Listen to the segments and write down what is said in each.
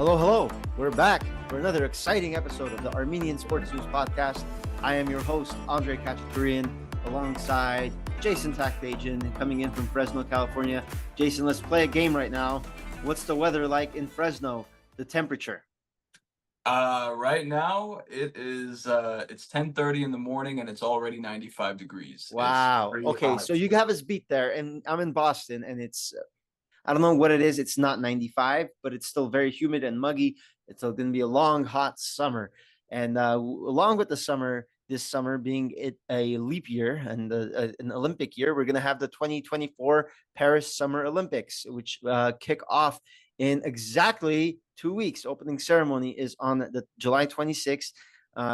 Hello, hello. We're back for another exciting episode of the Armenian Sports News Podcast. I am your host, Andre Khatchaturian, alongside Jason Takhtadjian, coming in from Fresno, California. Jason, let's play a game right now. What's the weather like in Fresno? The temperature? Right now it's 10:30 in the morning and it's already 95 degrees. Wow. Okay, so you have us beat there, and I'm in Boston, and it's I don't know what it is. It's not 95, but it's still very humid and muggy. It's going to be a long, hot summer. And along with the summer, this summer being a leap year and an Olympic year, we're going to have the 2024 Paris Summer Olympics, which kick off in exactly 2 weeks. Opening ceremony is on the July 26th.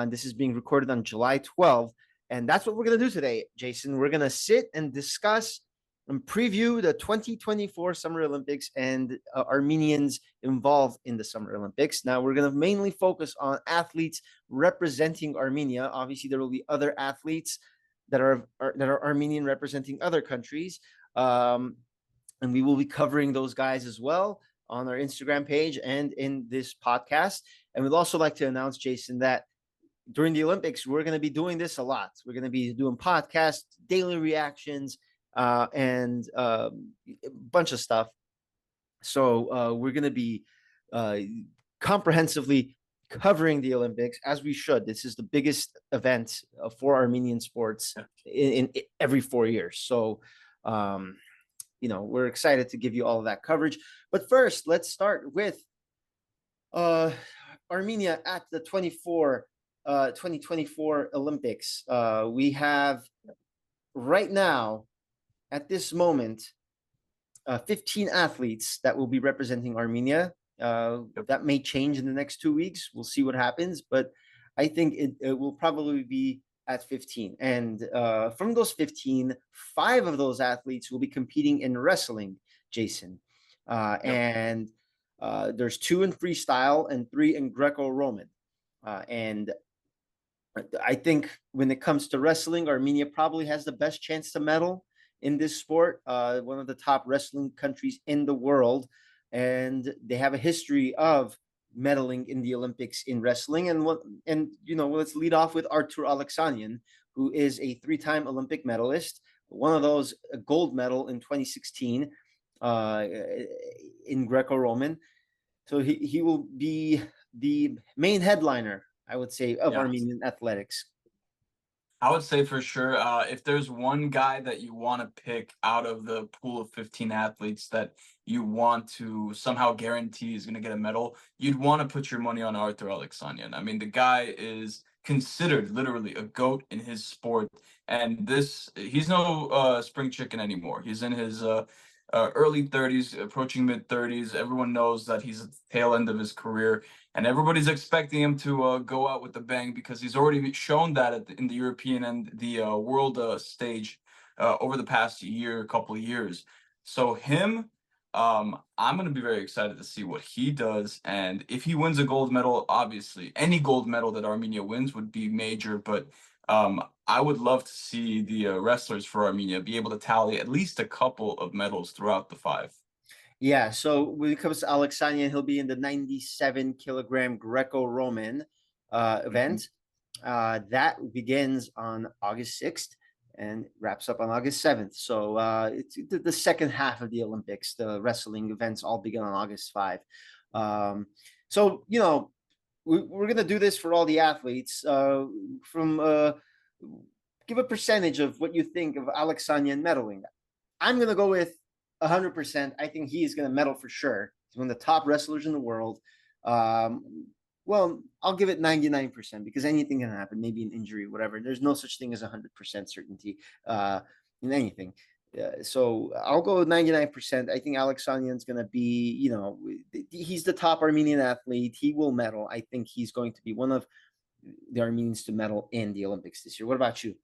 This is being recorded on July 12th. And that's what we're going to do today, Jason. We're going to sit and discuss and preview the 2024 Summer Olympics and Armenians involved in the Summer Olympics. Now, we're going to mainly focus on athletes representing Armenia. Obviously, there will be other athletes that are Armenian representing other countries. And we will be covering those guys as well on our Instagram page and in this podcast. And we'd also like to announce, Jason, that during the Olympics, we're going to be doing this a lot. We're going to be doing podcasts, daily reactions, and a bunch of stuff. So we're going to be comprehensively covering the Olympics, as we should. This is the biggest event for Armenian sports in every 4 years. So, we're excited to give you all of that coverage. But first, let's start with Armenia at the 2024 Olympics. We have right now, at this moment, 15 athletes that will be representing Armenia. That may change in the next 2 weeks. We'll see what happens, but I think it will probably be at 15. And from those 15, 5 of those athletes will be competing in wrestling, Jason. And there's 2 in freestyle and 3 in Greco-Roman. And I think when it comes to wrestling, Armenia probably has the best chance to medal in this sport, one of the top wrestling countries in the world, and they have a history of medaling in the Olympics in wrestling. And let's lead off with Artur Alexanian, who is a 3-time Olympic medalist, one of those a gold medal in 2016 in Greco-Roman. So he will be the main headliner, I would say, of Armenian athletics. I would say for sure, if there's one guy that you want to pick out of the pool of 15 athletes that you want to somehow guarantee is going to get a medal, you'd want to put your money on Artur Alexanian. I mean, the guy is considered literally a GOAT in his sport. And he's no spring chicken anymore. He's in his early 30s, approaching mid 30s. Everyone knows that he's at the tail end of his career, and everybody's expecting him to go out with a bang because he's already shown that in the European and the world stage over the past couple of years. So him, I'm going to be very excited to see what he does. And if he wins a gold medal, obviously any gold medal that Armenia wins would be major, but I would love to see the wrestlers for Armenia be able to tally at least a couple of medals throughout the 5. Yeah, so when it comes to Alexanian, he'll be in the 97-kilogram Greco-Roman event. That begins on August 6th and wraps up on August 7th. So it's the second half of the Olympics. The wrestling events all begin on August 5. So, we're going to do this for all the athletes. Give a percentage of what you think of Alexanian medaling. I'm going to go with 100%. I think he is going to medal for sure. He's one of the top wrestlers in the world. Well, I'll give it 99% because anything can happen, maybe an injury, whatever. There's no such thing as 100% certainty in anything. So I'll go with 99%. I think Alexanian's going to be, he's the top Armenian athlete. He will medal. I think he's going to be one of the Armenians to medal in the Olympics this year. What about you?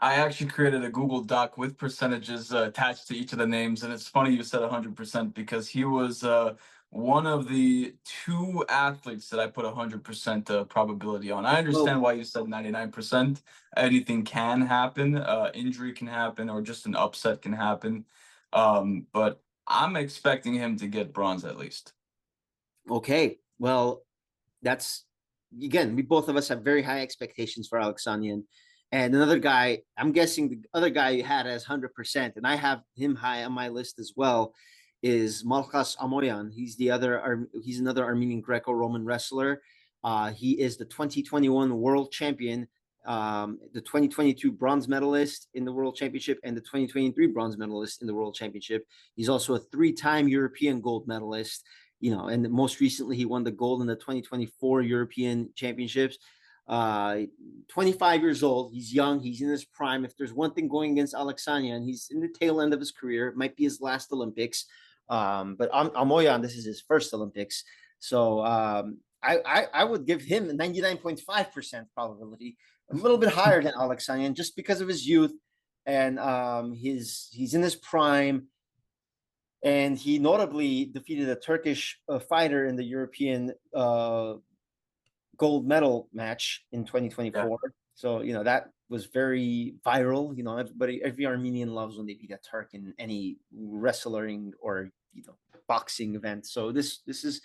I actually created a Google Doc with percentages attached to each of the names, and it's funny you said 100% because he was one of the 2 athletes that I put 100% probability on. I understand why you said 99%. Anything can happen, injury can happen, or just an upset can happen. But I'm expecting him to get bronze at least. Okay, well, that's again, we both of us have very high expectations for Alexanian. And another guy, I'm guessing the other guy you had as 100%, and I have him high on my list as well, is Malkas Amoyan. He's another Armenian Greco-Roman wrestler. He is the 2021 world champion, the 2022 bronze medalist in the world championship, and the 2023 bronze medalist in the world championship. He's also a three-time European gold medalist. And most recently he won the gold in the 2024 European Championships. 25 years old. He's young. He's in his prime. If there's one thing going against Alexanian, he's in the tail end of his career. It might be his last Olympics. But Amoyan, this is his first Olympics. So I would give him a 99.5% probability, a little bit higher than Alexanian, just because of his youth and he's in his prime. And he notably defeated a Turkish fighter in the European gold medal match in 2024. Yeah. So, that was very viral. Every Armenian loves when they beat a Turk in any wrestling or, boxing event. So this is,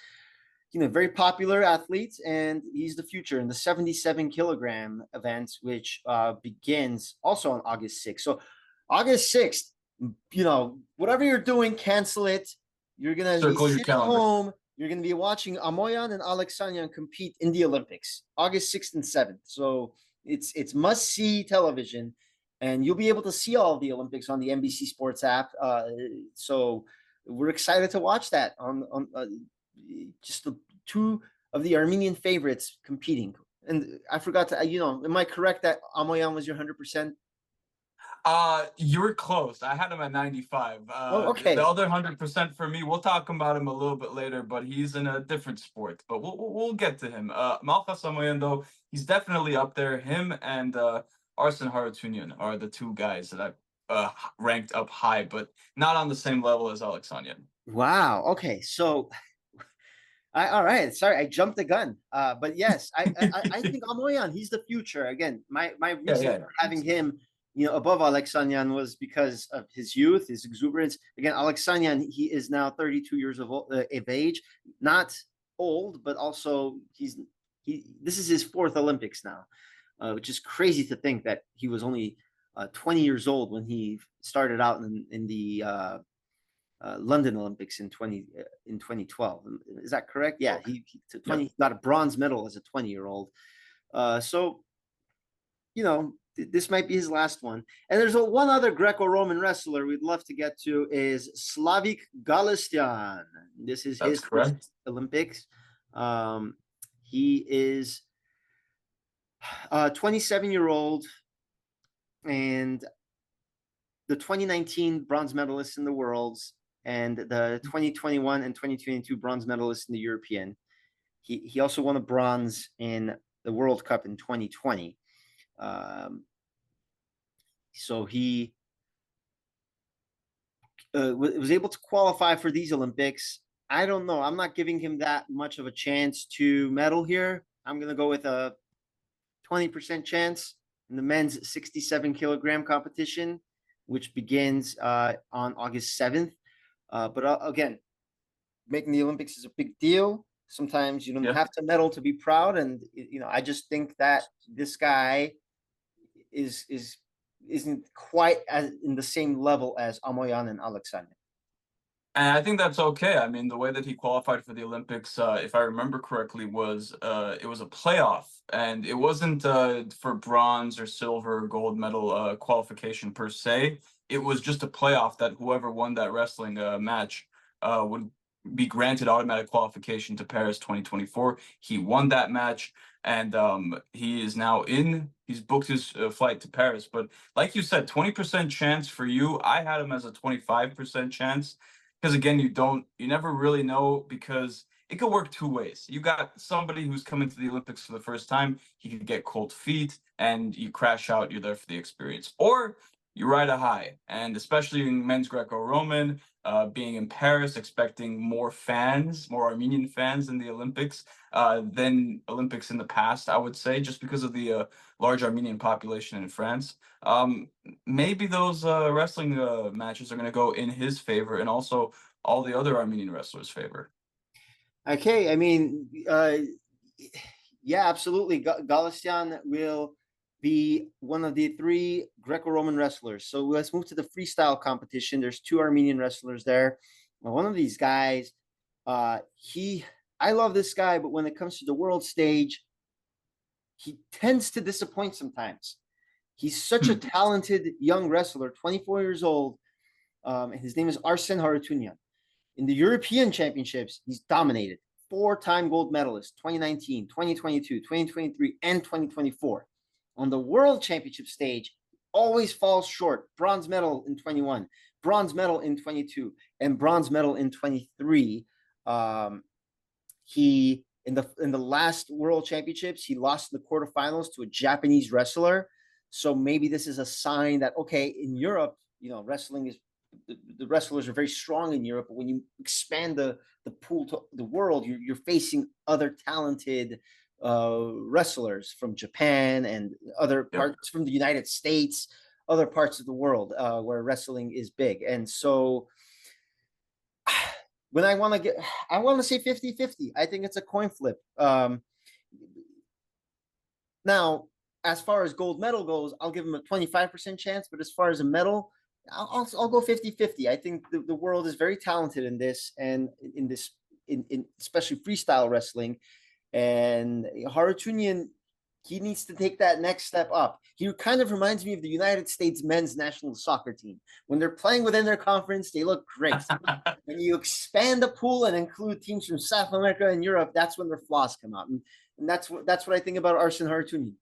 very popular athlete, and he's the future in the 77 kilogram event, which begins also on August 6th. So August 6th, whatever you're doing, cancel it. You're going to be sitting home. You're going to be watching Amoyan and Alexanian compete in the Olympics, August 6th and 7th. So it's must-see television, and you'll be able to see all of the Olympics on the NBC Sports app. So we're excited to watch that on just the two of the Armenian favorites competing. And I forgot to, am I correct that Amoyan was your 100%? You're close. I had him at 95. Okay. The other 100% for me, we'll talk about him a little bit later, but he's in a different sport. But we'll get to him. Malkas Amoyan, though, he's definitely up there. Him and ASN Khatchaturian are the two guys that I've ranked up high, but not on the same level as Alexanian. Wow. Okay. So, all right. Sorry, I jumped the gun. But yes, I think Amoyan, he's the future. Again, my reason for having him above Alexanian was because of his youth, his exuberance. Again, Alexanian, he is now 32 years of age, not old, but also this is his fourth Olympics now, which is crazy to think that he was only 20 years old when he started out in the London Olympics in 2012. Is that correct? Yeah, he got a bronze medal as a 20-year-old. So, this might be his last one. And there's one other Greco-Roman wrestler we'd love to get to is Houry Gebeshian. This is his first Olympics. He is a 27-year-old and the 2019 bronze medalist in the Worlds and the 2021 and 2022 bronze medalist in the European. He also won a bronze in the World Cup in 2020. So he was able to qualify for these Olympics. I don't know. I'm not giving him that much of a chance to medal here. I'm going to go with a 20% chance in the men's 67 kilogram competition, which begins on August 7th. But again, making the Olympics is a big deal. Sometimes you don't have to medal to be proud. And, I just think that this guy isn't quite as in the same level as Amoyan and Alexanian. And I think that's okay. I mean, the way that he qualified for the Olympics, if I remember correctly, was it was a playoff, and it wasn't for bronze or silver or gold medal qualification per se. It was just a playoff that whoever won that wrestling match would be granted automatic qualification to Paris 2024. He won that match, and he is now he's booked his flight to Paris. But like you said, 20% chance for you. I had him as a 25% chance. Because again, you never really know, because it could work two ways. You got somebody who's coming to the Olympics for the first time, he could get cold feet and you crash out, you're there for the experience. Or you ride a high, and especially in men's Greco-Roman, being in Paris, expecting more Armenian fans in the Olympics than Olympics in the past, I would say, just because of the large Armenian population in France. Maybe those wrestling matches are going to go in his favor, and also all the other Armenian wrestlers' favor. Okay, I mean, yeah, absolutely. Galician will be one of the three Greco-Roman wrestlers. So let's move to the freestyle competition. There's two Armenian wrestlers there. Well, one of these guys, I love this guy, but when it comes to the world stage, he tends to disappoint sometimes. He's such a talented young wrestler, 24 years old. And his name is ASN Khatchaturian. In the European Championships, he's dominated. Four-time gold medalist, 2019, 2022, 2023, and 2024. On the World Championship stage, always falls short. Bronze medal in 21, bronze medal in 22, and bronze medal in 23. He in the last World Championships, he lost in the quarterfinals to a Japanese wrestler. So maybe this is a sign that, okay, in Europe, wrestling is the wrestlers are very strong in Europe, but when you expand the pool to the world, you're facing other talented wrestlers from Japan and other parts from the United States, other parts of the world where wrestling is big. And so when I want to say 50-50. I think it's a coin flip. Now, as far as gold medal goes, I'll give him a 25% chance, but as far as a medal, I'll go 50-50. I think the world is very talented in this, and in especially freestyle wrestling. And Khatchaturian, he needs to take that next step up. He kind of reminds me of the United States men's national soccer team. When they're playing within their conference, they look great. When you expand the pool and include teams from South America and Europe, that's when their flaws come out. And that's what I think about ASN Khatchaturian.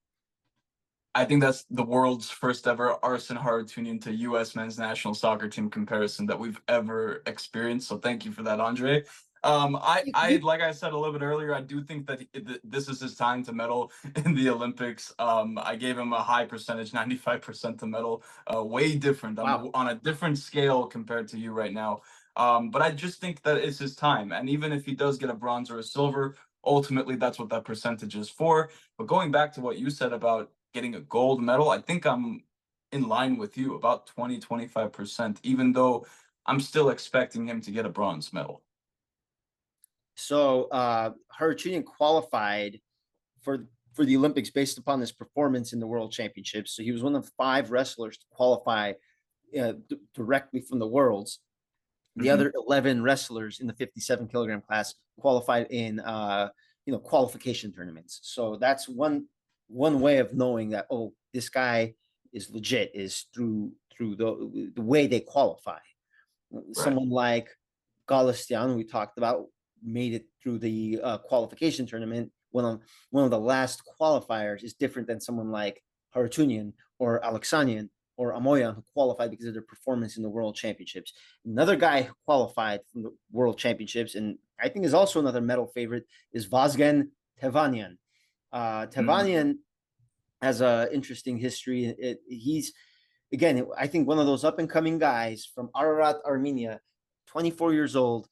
I think that's the world's first ever ASN Khatchaturian to U.S. men's national soccer team comparison that we've ever experienced. So thank you for that, Andre. I like I said a little bit earlier, I do think that this is his time to medal in the Olympics. I gave him a high percentage, 95% to medal, way different. I'm on a different scale compared to you right now. But I just think that it's his time. And even if he does get a bronze or a silver, ultimately that's what that percentage is for. But going back to what you said about getting a gold medal, I think I'm in line with you, about 20-25%, even though I'm still expecting him to get a bronze medal. So Khatchaturian qualified for the Olympics based upon his performance in the World Championships. So he was one of 5 wrestlers to qualify directly from the Worlds. The other 11 wrestlers in the 57 kilogram class qualified in qualification tournaments. So that's one way of knowing that, oh, this guy is legit, is through the way they qualify. Right. Someone like Galician, we talked about, made it through the qualification tournament. One of the last qualifiers is different than someone like Khatchaturian or Alexanian or Amoyan, who qualified because of their performance in the World Championships. Another guy who qualified from the World Championships, and I think is also another medal favorite, is Vazgen Takhtadjian. Takhtadjian has an interesting history. He's, again, I think one of those up-and-coming guys from Ararat, Armenia, 24 years old.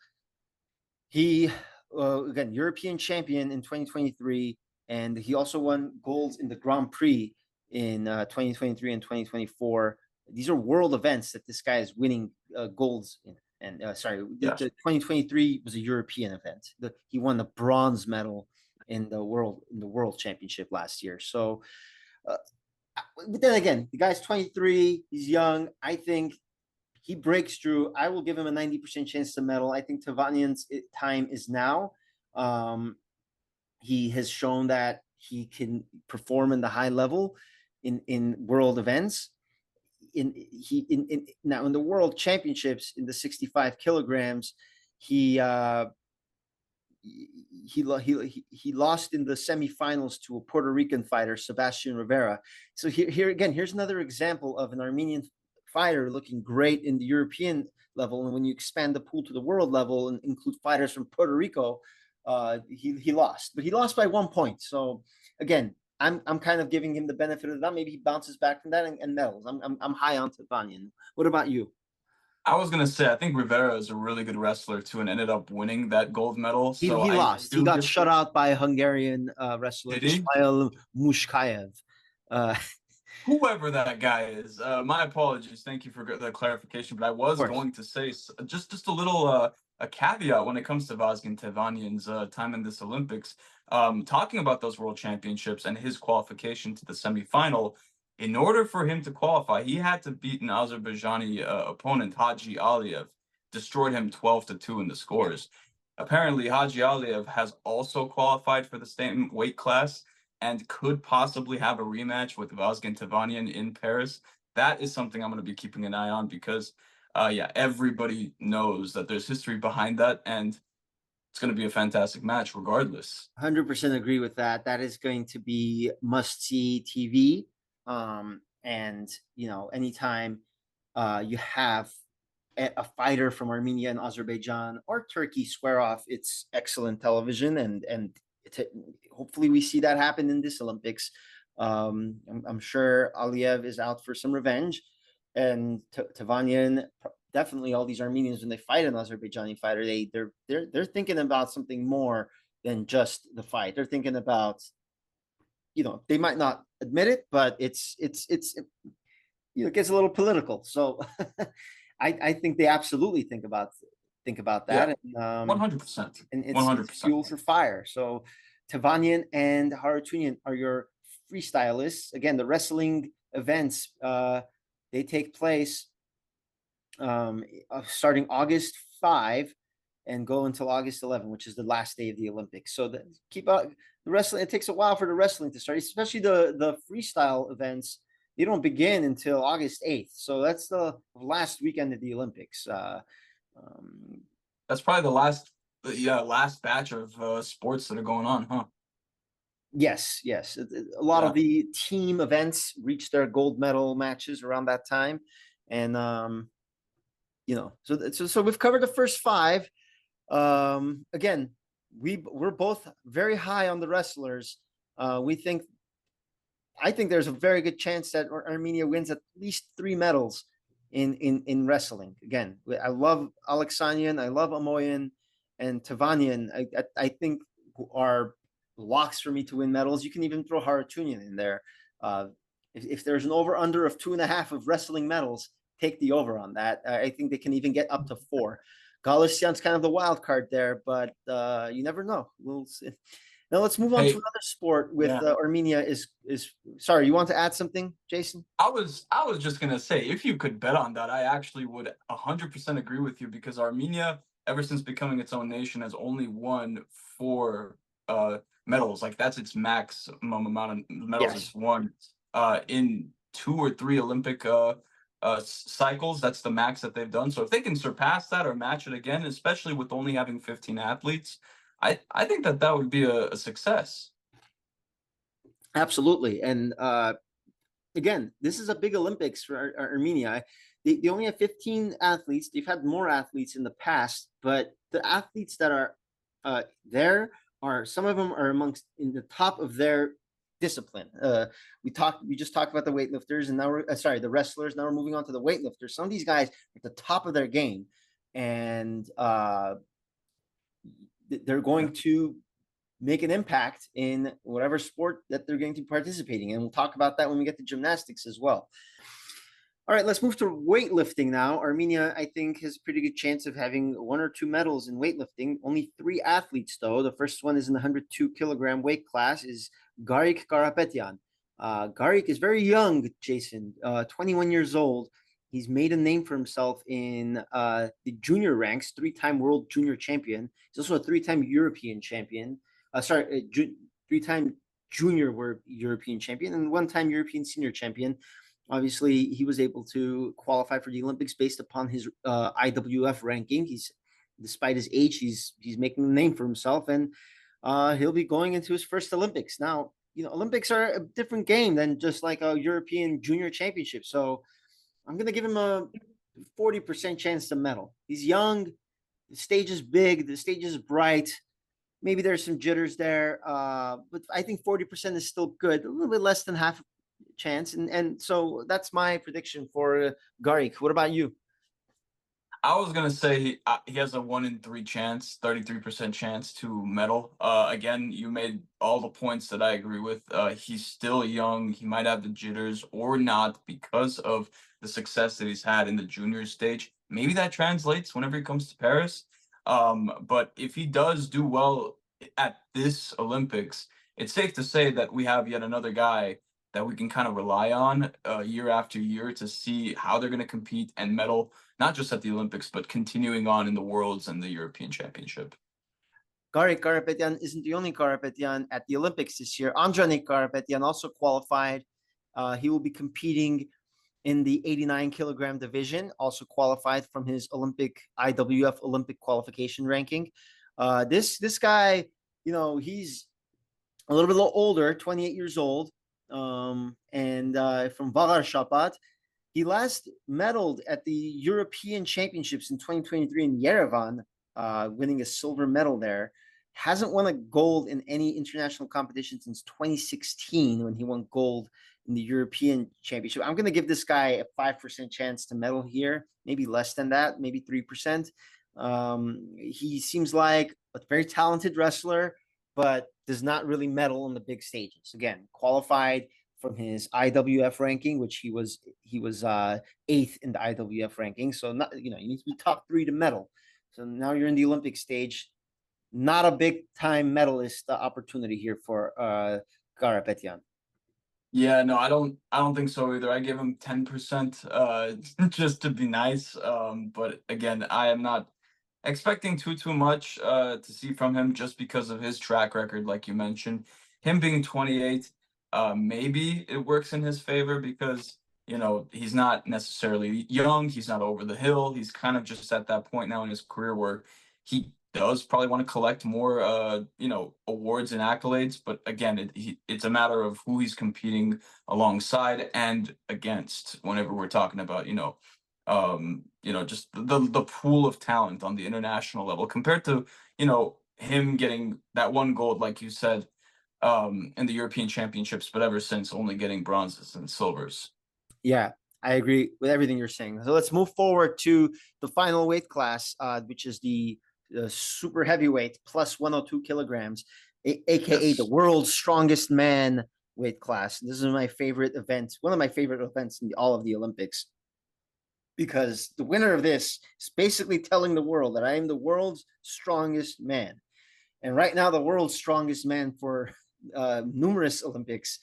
He, again, European champion in 2023, and he also won golds in the Grand Prix in 2023 and 2024. These are world events that this guy is winning golds in. And the 2023 was a European event. He won the bronze medal in the World Championship last year. So, but then again, the guy's 23. He's young. I think he breaks through. I will give him a 90% chance to medal. I think Takhtadjian's time is now. He has shown that he can perform in the high level in world events. Now in the World Championships in the 65 kilograms, he lost in the semifinals to a Puerto Rican fighter, Sebastian Rivera. So here's another example of an Armenian fighter looking great in the European level, and when you expand the pool to the world level and include fighters from Puerto Rico, he lost, but he lost by 1 point. So again, I'm kind of giving him the benefit of the doubt. Maybe he bounces back from that and medals. I'm high on Takhtadjian. What about you? I was gonna say, I think Rivera is a really good wrestler too, and ended up winning that gold medal. He lost. He got shut out by a Hungarian wrestler, Ismail Mushkayev. Whoever that guy is, my apologies. Thank you for the clarification. But I was going to say just a little a caveat when it comes to Vazgen Tevanian's time in this Olympics. Talking about those World Championships and his qualification to the semifinal, in order for him to qualify, he had to beat an Azerbaijani opponent, Haji Aliyev, destroyed him 12-2 in the scores. Apparently, Haji Aliyev has also qualified for the same weight class and could possibly have a rematch with Vazgen Tevanian in Paris. That is something I'm going to be keeping an eye on because, yeah, everybody knows that there's history behind that, and it's going to be a fantastic match regardless. 100% agree with that. That is going to be must-see TV. And, you know, anytime you have a fighter from Armenia and Azerbaijan or Turkey square off, it's excellent television, and hopefully we see that happen in this Olympics. I'm sure Aliyev is out for some revenge, and Tevanian, definitely all these Armenians, when they fight an Azerbaijani fighter, they're thinking about something more than just the fight. They're thinking about, you know, they might not admit it, but it's you know, it gets a little political. So I think they absolutely think about that. Yeah, 100%. And it's 100%. fuel for fire. So Tevanian and Khatchaturian are your freestylists. Again, the wrestling events, they take place starting August 5 and go until August 11, which is the last day of the Olympics. So keep out the wrestling. It takes a while for the wrestling to start, especially the freestyle events. They don't begin until August 8th. So that's the last weekend of the Olympics. That's probably the last batch of sports that are going on, huh? Yes. A lot of the team events reach their gold medal matches around that time. And, you know, so we've covered the first five. Again, we're both very high on the wrestlers. I think there's a very good chance that Armenia wins at least 3 medals in wrestling. Again, I love Alexanian, I love Amoyan, and Tevanian. I think are locks for me to win medals. You can even throw Khatchaturian in there. If there's an over under of 2.5 of wrestling medals, take the over on that. I think they can even get up to 4. Gebeshian's kind of the wild card there, but you never know. We'll see. Now let's move on to another sport with Armenia. Is sorry, you want to add something, Jason? I was just gonna say, if you could bet on that, I actually would 100% agree with you, because Armenia, ever since becoming its own nation, has only won 4 medals. Like, that's its maximum amount of medals it's won in 2 or 3 Olympic cycles. That's the max that they've done. So if they can surpass that or match it again, especially with only having 15 athletes, I think that would be a success. Absolutely. And again, this is a big Olympics for Armenia. They only have 15 athletes. They've had more athletes in the past, but the athletes that are there are, some of them are amongst in the top of their discipline. We just talked about the weightlifters, and now we're the wrestlers. Now we're moving on to the weightlifters. Some of these guys are at the top of their game, and they're going to make an impact in whatever sport that they're going to be participating in. And we'll talk about that when we get to gymnastics as well. All right, let's move to weightlifting now. Armenia, I think, has a pretty good chance of having 1 or 2 medals in weightlifting. Only 3 athletes, though. The first one is in the 102 kilogram weight class, is Houry Gebeshian. Houry is very young, Jason, 21 years old. He's made a name for himself in the junior ranks, 3-time world junior champion. He's also a 3-time European champion. 3-time junior European champion and 1-time European senior champion. Obviously, he was able to qualify for the Olympics based upon his IWF ranking. Despite his age, he's making a name for himself, and he'll be going into his first Olympics. Now, you know, Olympics are a different game than just like a European junior championship. So I'm going to give him a 40% chance to medal. He's young. The stage is big. The stage is bright. Maybe there's some jitters there, but I think 40% is still good. A little bit less than half chance, and so that's my prediction for Houry. What about you? I was gonna say he has a 1 in 3 chance, 33% chance to medal. Again, you made all the points that I agree with. He's still young. He might have the jitters or not because of the success that he's had in the junior stage. Maybe that translates whenever he comes to Paris. But if he does do well at this Olympics, it's safe to say that we have yet another guy that we can kind of rely on year after year to see how they're going to compete and medal, not just at the Olympics, but continuing on in the Worlds and the European Championship. Garik Karapetyan isn't the only Karapetyan at the Olympics this year. Andre Karapetyan also qualified. He will be competing in the 89 kilogram division, also qualified from his IWF Olympic qualification ranking. This guy, he's a little bit older, 28 years old, and from Vagar. He last medaled at the European Championships in 2023 in Yerevan, winning a silver medal there. Hasn't won a gold in any international competition since 2016 when he won gold in the European Championship. I'm going to give this guy a 5% chance to medal here, maybe less than that, maybe 3%. He seems like a very talented wrestler, but does not really medal on the big stages. Again, qualified from his IWF ranking, which he was 8th in the IWF ranking. So not, you need to be top 3 to medal. So now you're in the Olympic stage. Not a big time medalist opportunity here for Karapetyan. Yeah, no, I don't think so either. I give him 10% just to be nice. But again, I am not expecting too much to see from him just because of his track record, like you mentioned. Him being 28, maybe it works in his favor because he's not necessarily young, he's not over the hill, he's kind of just at that point now in his career where he does probably want to collect more awards and accolades, but again, it's a matter of who he's competing alongside and against whenever we're talking about just the pool of talent on the international level compared to him getting that one gold, like you said, in the European Championships, but ever since only getting bronzes and silvers. Yeah, I agree with everything you're saying. So let's move forward to the final weight class, which is the super heavyweight plus 102 kilograms, aka the world's strongest man weight class. This is my favorite event, one of my favorite events in all of the Olympics, because the winner of this is basically telling the world that I am the world's strongest man. And right now, the world's strongest man for numerous Olympics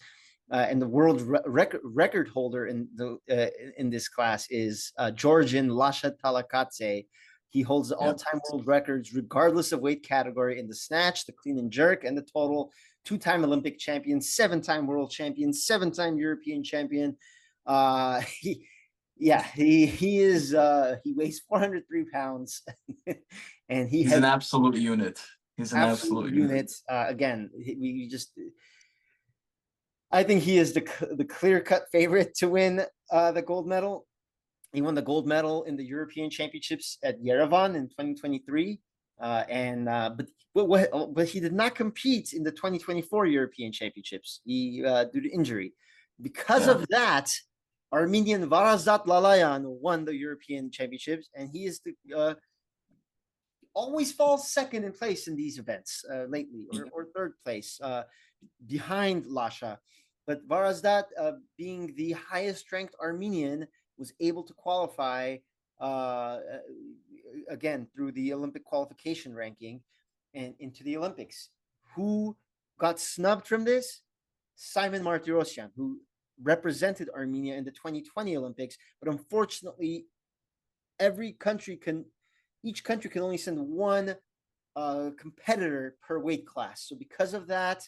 and the world record holder in this class is Georgian Lasha Talakadze. He holds the all-time world records regardless of weight category in the snatch, the clean and jerk, and the total. 2-time Olympic champion, 7-time world champion, 7-time European champion. He weighs 403 pounds, and he's an absolute unit. He's an absolute unit. Again, I think he is the clear-cut favorite to win the gold medal. He won the gold medal in the European Championships at Yerevan in 2023, but he did not compete in the 2024 European Championships due to injury. Because of that, Armenian Varazdat Lalayan won the European Championships, and he is always falls second in place in these events lately, or third place behind Lasha. But Varazdat, being the highest ranked Armenian, was able to qualify again through the Olympic qualification ranking and into the Olympics. Who got snubbed from this? Simon Martirosyan, who represented Armenia in the 2020 Olympics, but unfortunately, each country can only send one competitor per weight class. So because of that,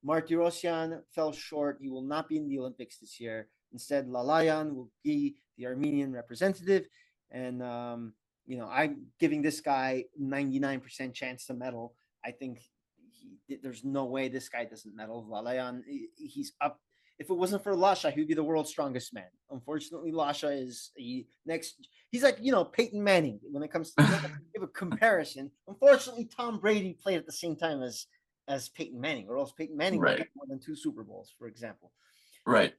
Martirosyan fell short. He will not be in the Olympics this year. Instead, Lalayan will be the Armenian representative. And, I'm giving this guy 99% chance to medal. I think there's no way this guy doesn't medal. Lalayan, he's up. If it wasn't for Lasha, he would be the world's strongest man. Unfortunately, Lasha is next. He's like, Peyton Manning when it comes to give a comparison. Unfortunately, Tom Brady played at the same time as Peyton Manning, or else Peyton Manning would have more than 2 Super Bowls, for example. Right.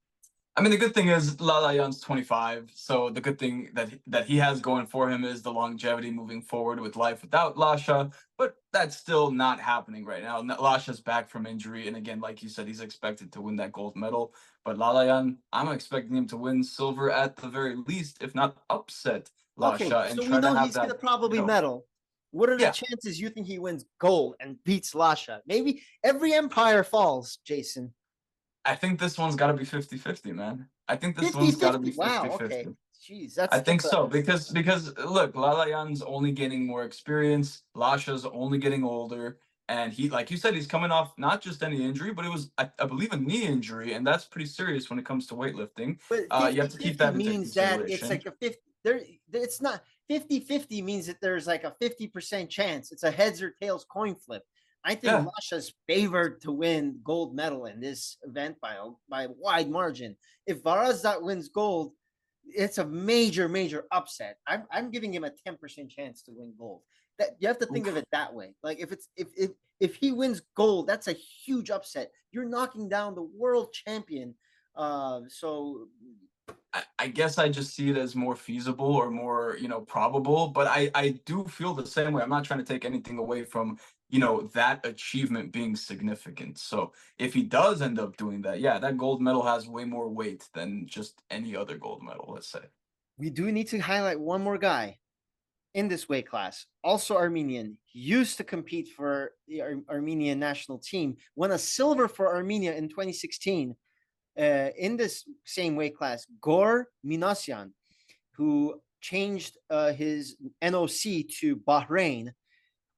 I mean, the good thing is Lalayan's 25, so the good thing that he has going for him is the longevity moving forward with life without Lasha, but that's still not happening right now. Lasha's back from injury, and again, like you said, he's expected to win that gold medal. But Lalayan, I'm expecting him to win silver at the very least, if not upset Lasha. Okay, so we know he's going to probably medal. What are the Yeah, chances you think he wins gold and beats Lasha? Maybe every empire falls, Jason. I think this one's got to be 50-50, man. I think this one's got to 50-50. be Wow. 50-50. Okay. Jeez, I think that's a so because look, Lalayan's only getting more experience. Lasha's only getting older, and he, like you said, he's coming off not just any injury, but it was I believe a knee injury, and that's pretty serious when it comes to weightlifting. but You have to keep 50-50 that into means that it's consideration. like a 50 there it's not 50-50 means that there's like a 50% chance. It's a heads or tails coin flip. I think Yeah, Lasha's favored to win gold medal in this event by a wide margin. If Varazdat wins gold, it's a major upset. I'm giving him a 10% chance to win gold. That you have to think of oof. it that way. Like if he wins gold, that's a huge upset. You're knocking down the world champion. So I guess I just see it as more feasible or more, probable. But I do feel the same way. I'm not trying to take anything away from, that achievement being significant. So if he does end up doing that, yeah, that gold medal has way more weight than just any other gold medal, let's say. we do need to highlight one more guy in this weight class, also Armenian. He used to compete for the Armenian national team, won a silver for Armenia in 2016 in this same weight class. Gor Minasyan, who changed his NOC to Bahrain.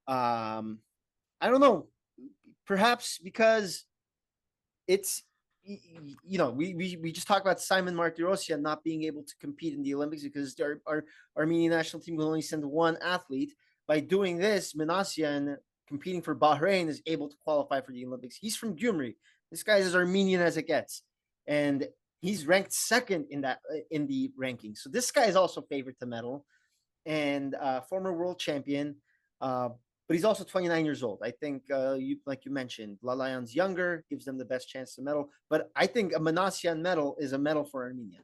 I don't know, perhaps because it's we just talked about Simon Martirosyan not being able to compete in the Olympics because our Armenian national team will only send one athlete. By doing this, Minasyan competing for Bahrain is able to qualify for the Olympics. He's from Gyumri. This guy is as Armenian as it gets, and he's ranked second in the ranking. So this guy is also favored to medal, and former world champion. But he's also 29 years old. I think like you mentioned, Lalayan's younger, gives them the best chance to medal. But I think a Manasyan medal is a medal for Armenia.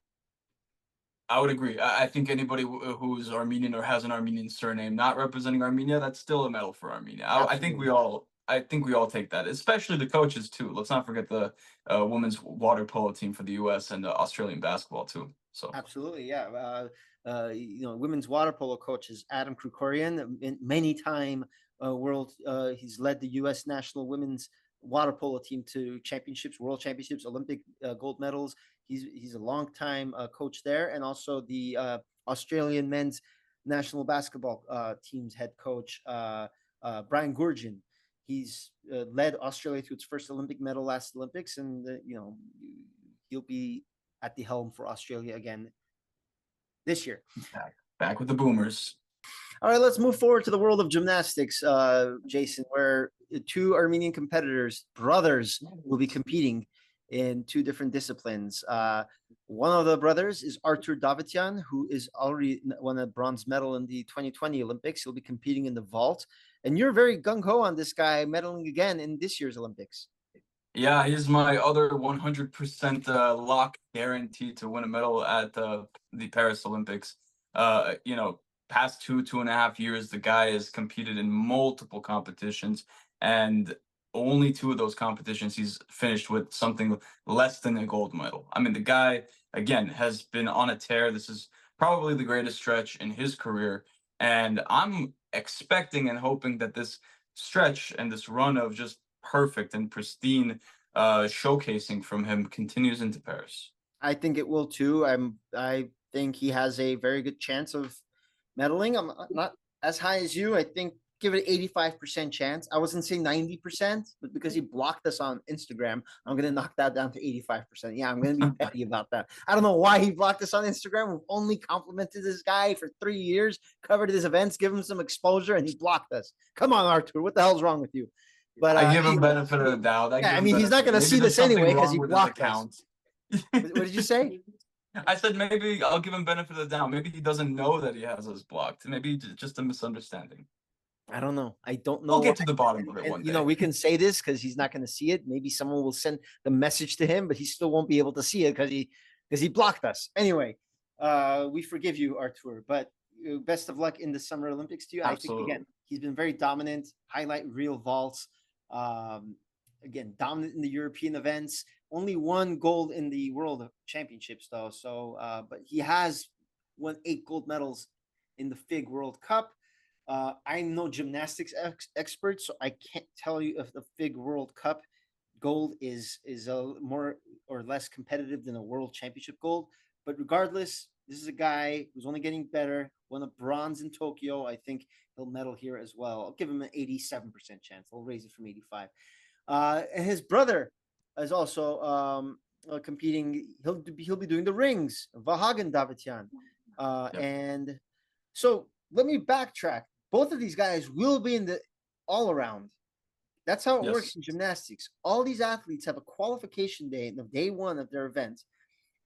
I would agree. I think anybody who's Armenian or has an Armenian surname not representing Armenia, that's still a medal for Armenia. Absolutely. I think we all take that, especially the coaches too. Let's not forget the women's water polo team for the U.S. and Australian basketball too. So Absolutely, yeah. Women's water polo coach is Adam Krukorian, many time world. He's led the U.S. national women's water polo team to championships, world championships, Olympic gold medals. He's a long time coach there, and also the Australian men's national basketball team's head coach, Brian Gurgin. He's led Australia to its first Olympic medal last Olympics, and he'll be at the helm for Australia again this year. back with the Boomers. All right, let's move forward to the world of gymnastics, Jason, where two Armenian competitors, brothers, will be competing in two different disciplines. One of the brothers is Artur Davitian, who is already won a bronze medal in the 2020 Olympics. He'll be competing in the vault. And you're very gung-ho on this guy medaling again in this year's Olympics. Yeah, he's my other 100% lock guarantee to win a medal at the Paris Olympics. Past 2.5 years, the guy has competed in multiple competitions, and only two of those competitions he's finished with something less than a gold medal. I mean, the guy, again, has been on a tear. This is probably the greatest stretch in his career, and I'm expecting and hoping that this stretch and this run of just perfect and pristine showcasing from him continues into Paris. I think it will too. I think he has a very good chance of medaling. I'm not as high as you. I think give it 85% chance. I wasn't saying 90%, but because he blocked us on Instagram, I'm gonna knock that down to 85%. Yeah, I'm gonna be petty about that. I don't know why he blocked us on Instagram. We've only complimented this guy for 3 years, covered his events, give him some exposure, and he blocked us. Come on, Artur, what the hell's wrong with you? But I give him benefit of the doubt. yeah, I mean, he's not gonna see this anyway because he blocked us. What did you say? I said maybe I'll give him benefit of the doubt. Maybe he doesn't know that he has us blocked. Maybe just a misunderstanding. I don't know. I don't know. We'll get to the bottom of it one day. We can say this because he's not going to see it. Maybe someone will send the message to him, but he still won't be able to see it because he blocked us. Anyway, we forgive you, Artur. But best of luck in the Summer Olympics to you. Absolutely. I think again he's been very dominant. Highlight real vaults. Again, dominant in the European events. Only one gold in the World Championships though. So, but he has won 8 gold medals in the FIG World Cup. I'm no gymnastics expert, so I can't tell you if the FIG World Cup gold is a more or less competitive than a world championship gold. But regardless, this is a guy who's only getting better. Won a bronze in Tokyo. I think he'll medal here as well. I'll give him an 87% chance. I'll raise it from 85. And his brother is also competing. He'll be doing the rings. Vahagan Davitian. Yep. And so let me backtrack. Both of these guys will be in the all around. That's how it works Yes. in gymnastics. All these athletes have a qualification day, the day one of their event.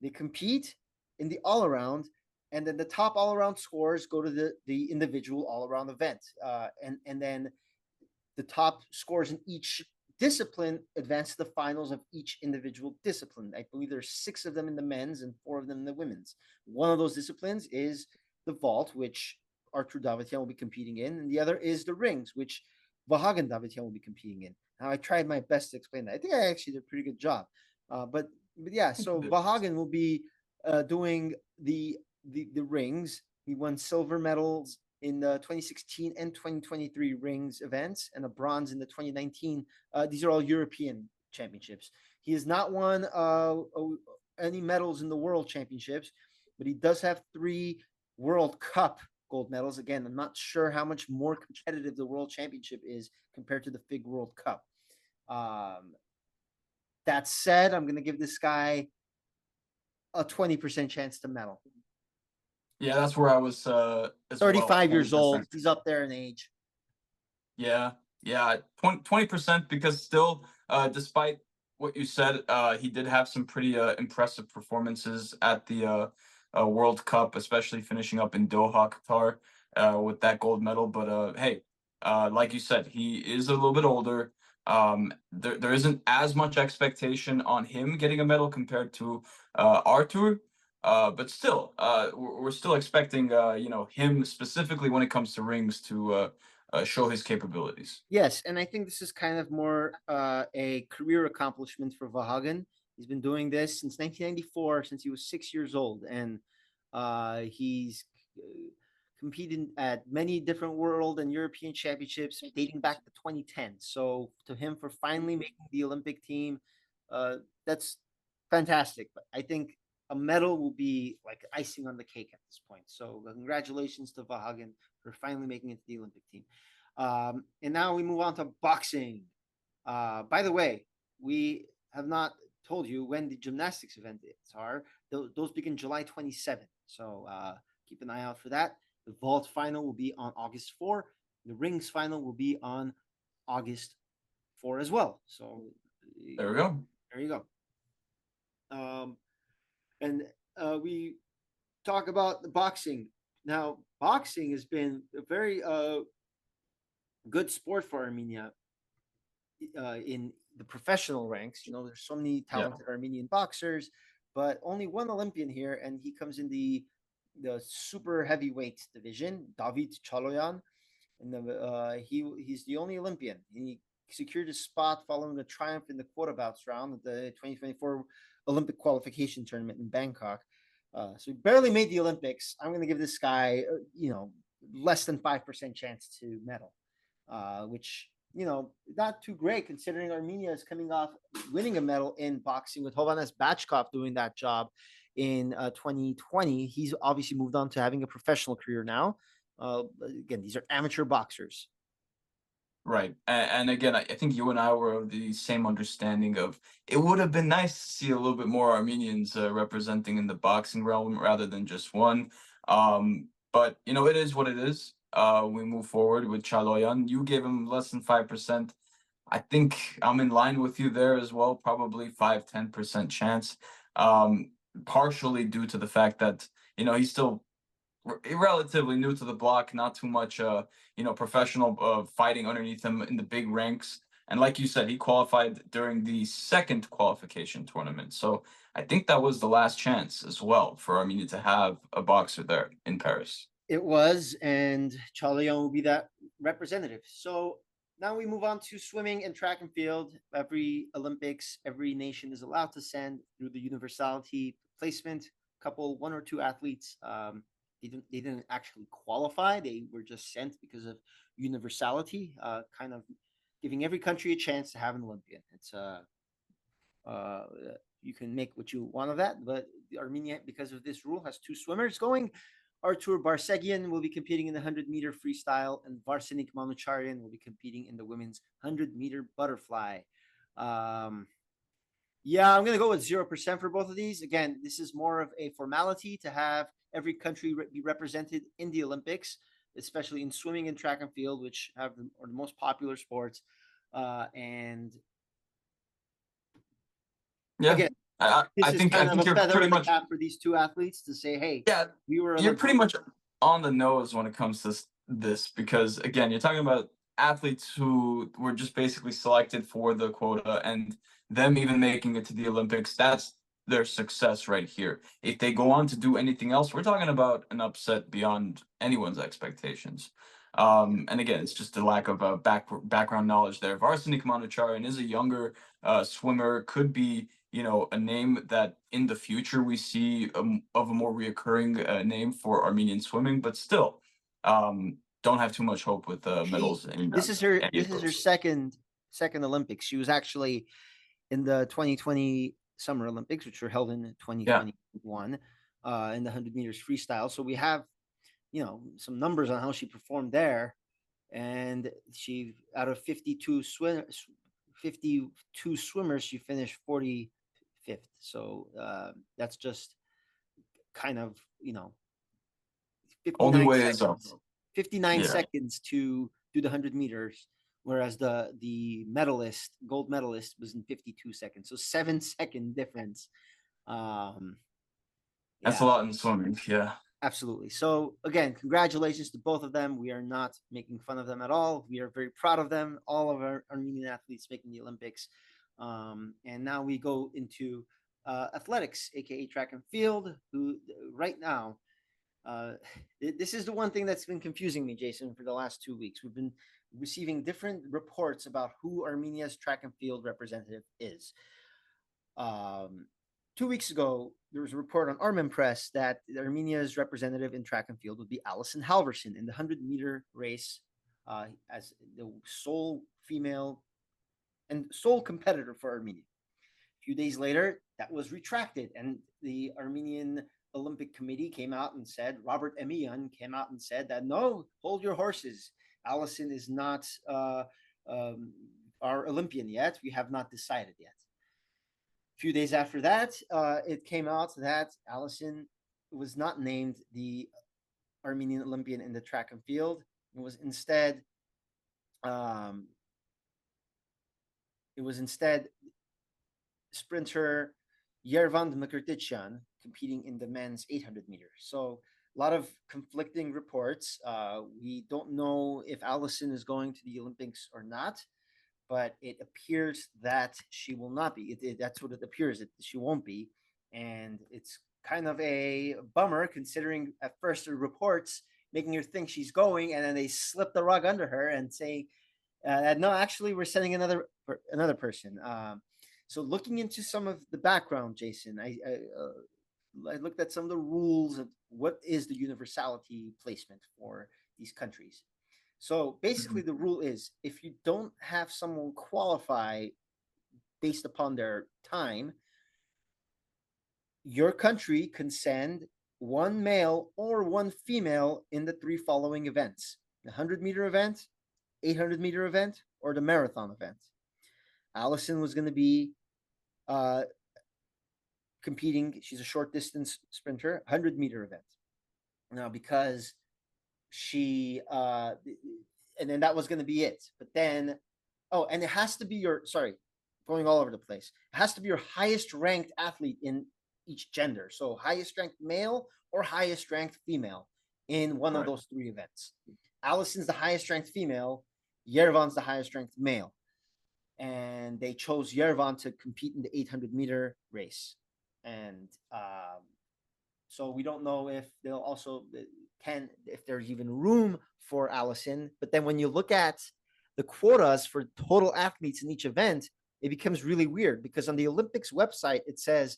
They compete in the all around, and then the top all around scores go to the individual all around event, and then the top scores in each discipline advance to the finals of each individual discipline. I believe there's 6 of them in the men's and 4 of them in the women's. One of those disciplines is the vault, which Artur Davitian will be competing in, and the other is the rings, which Vahagan Davitian will be competing in. Now, I tried my best to explain that. I think I actually did a pretty good job. But yeah, so Vahagan will be doing the rings. He won silver medals in the 2016 and 2023 rings events and a bronze in the 2019. These are all European championships. He has not won any medals in the world championships, but he does have 3 World Cup gold medals. Again, I'm not sure how much more competitive the world championship is compared to the FIG World Cup. That said, I'm going to give this guy a 20% chance to medal. Yeah, that's where I was. 35 well, years old. He's up there in age. Yeah, 20% because still, despite what you said, he did have some pretty impressive performances at the World Cup, especially finishing up in Doha, Qatar, with that gold medal. But hey, like you said, he is a little bit older. There isn't as much expectation on him getting a medal compared to Artur. But still, we're still expecting, him specifically when it comes to rings to show his capabilities. Yes, and I think this is kind of more a career accomplishment for Vahagan. He's been doing this since 1994, since he was 6 years old, and he's competed at many different world and European championships dating back to 2010. So to him, for finally making the Olympic team, that's fantastic. But I think a medal will be like icing on the cake at this point. So congratulations to Vahagan for finally making it to the Olympic team. And now we move on to boxing. By the way, we have not told you when the gymnastics events are. Those begin July 27th. So keep an eye out for that. The vault final will be on August 4. The rings final will be on August 4 as well. So there we go. There you go. And we talk about the boxing. Now, boxing has been a very good sport for Armenia in the professional ranks. You know, there's so many talented Armenian boxers, but only one Olympian here, and he comes in the super heavyweight division, David Chaloyan, and he's the only Olympian. He secured a spot following a triumph in the quarterbouts round of the 2024 Olympic qualification tournament in Bangkok. So he barely made the Olympics. I'm going to give this guy, less than 5% chance to medal, which, not too great considering Armenia is coming off winning a medal in boxing with Hovannes Bachkov doing that job in 2020. He's obviously moved on to having a professional career now. Again, these are amateur boxers. Right. And again, I think you and I were of the same understanding of it would have been nice to see a little bit more Armenians representing in the boxing realm rather than just one. But, it is what it is. We move forward with Chaloyan. You gave him less than 5%. I think I'm in line with you there as well, probably 5-10% chance. Partially due to the fact that, he's still relatively new to the block, not too much professional fighting underneath him in the big ranks. And like you said, he qualified during the second qualification tournament. So I think that was the last chance as well for Armenia to have a boxer there in Paris. It was, and Chalayan will be that representative. So now we move on to swimming and track and field. Every Olympics, every nation is allowed to send through the universality placement, one or two athletes. they didn't actually qualify. They were just sent because of universality, kind of giving every country a chance to have an Olympian. It's uh, you can make what you want of that, but Armenia, because of this rule, has two swimmers going. Artur Barsegian will be competing in the 100-meter freestyle, and Varsinik Manucharian will be competing in the women's 100-meter butterfly. Yeah, I'm going to go with 0% for both of these. Again, this is more of a formality to have every country be represented in the Olympics, especially in swimming and track and field, which are the most popular sports. And Yeah, again, I this is think I kind of think a you're feather pretty in the much cap for these two athletes to say, hey, yeah we were you're Olympic. pretty much on the nose when it comes to this because again you're talking about athletes who were just basically selected for the quota and them even making it to the Olympics. That's their success right here. If they go on to do anything else, we're talking about an upset beyond anyone's expectations. And again, it's just a lack of background knowledge there. Varsinik Manucharian is a younger swimmer, could be a name that in the future we see of a more reoccurring name for Armenian swimming, but still, don't have too much hope with medals. This is her second Olympics. She was actually in the 2020 Summer Olympics, which were held in 2021, in the 100 meters freestyle. So we have, some numbers on how she performed there, and she out of 52 swimmers, she finished 45th. So that's just kind of 59 Only way seconds, is up. 59 seconds to do the 100 meters, whereas the gold medalist, was in 52 seconds. So 7-second difference. That's a lot in swimming. Yeah. Absolutely. So again, congratulations to both of them. We are not making fun of them at all. We are very proud of them. All of our Armenian athletes making the Olympics. And now we go into athletics, aka track and field, who right now, this is the one thing that's been confusing me, Jason, for the last 2 weeks. We've been receiving different reports about who Armenia's track and field representative is. 2 weeks ago, there was a report on Armen Press that Armenia's representative in track and field would be Alison Halverson in the 100-meter race, as the sole female and sole competitor for Armenia. A few days later, that was retracted, and the Armenian Olympic Committee came out and said, Robert Emiyan came out and said that, no, hold your horses. Alison is not our Olympian yet. We have not decided yet. A few days after that, it came out that Alison was not named the Armenian Olympian in the track and field. It was instead sprinter Yervand Takhtadjian competing in the men's 800 meters. So a lot of conflicting reports. We don't know if Alison is going to the Olympics or not, but it appears that she will not be. That's what it appears, that she won't be. And it's kind of a bummer, considering at first the reports making her think she's going, and then they slip the rug under her and say, no, actually, we're sending another person. So looking into some of the background, Jason, I looked at some of the rules of what is the universality placement for these countries. So basically, the rule is if you don't have someone qualify based upon their time, your country can send one male or one female in the 3 following events: the 100-meter event, 800-meter event, or the marathon event. Alison was going to be competing. She's a short distance sprinter, 100-meter event. Now, because she and then that was going to be it. But then, and it has to be going all over the place. It has to be your highest ranked athlete in each gender. So highest ranked male or highest ranked female in one of those 3 events. Alison's the highest ranked female. Yervan's the highest ranked male. And they chose Yervan to compete in the 800-meter race. And so we don't know if they'll also if there's even room for Alison. But then when you look at the quotas for total athletes in each event, it becomes really weird, because on the Olympics website, it says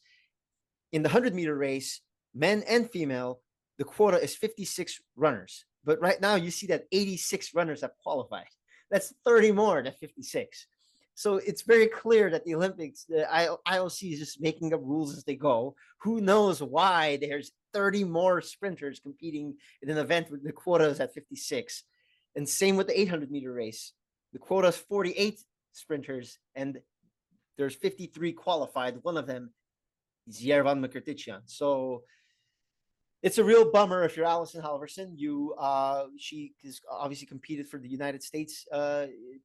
in the 100-meter race, men and female, the quota is 56 runners. But right now, you see that 86 runners have qualified. That's 30 more than 56. So it's very clear that the Olympics, the IOC is just making up rules as they go. Who knows why there's 30 more sprinters competing in an event with the quota is at 56. And same with the 800-meter race. The quota is 48 sprinters, and there's 53 qualified. One of them is Yerevan Takhtadjian. So it's a real bummer if you're Alison Halverson. She has obviously competed for the United States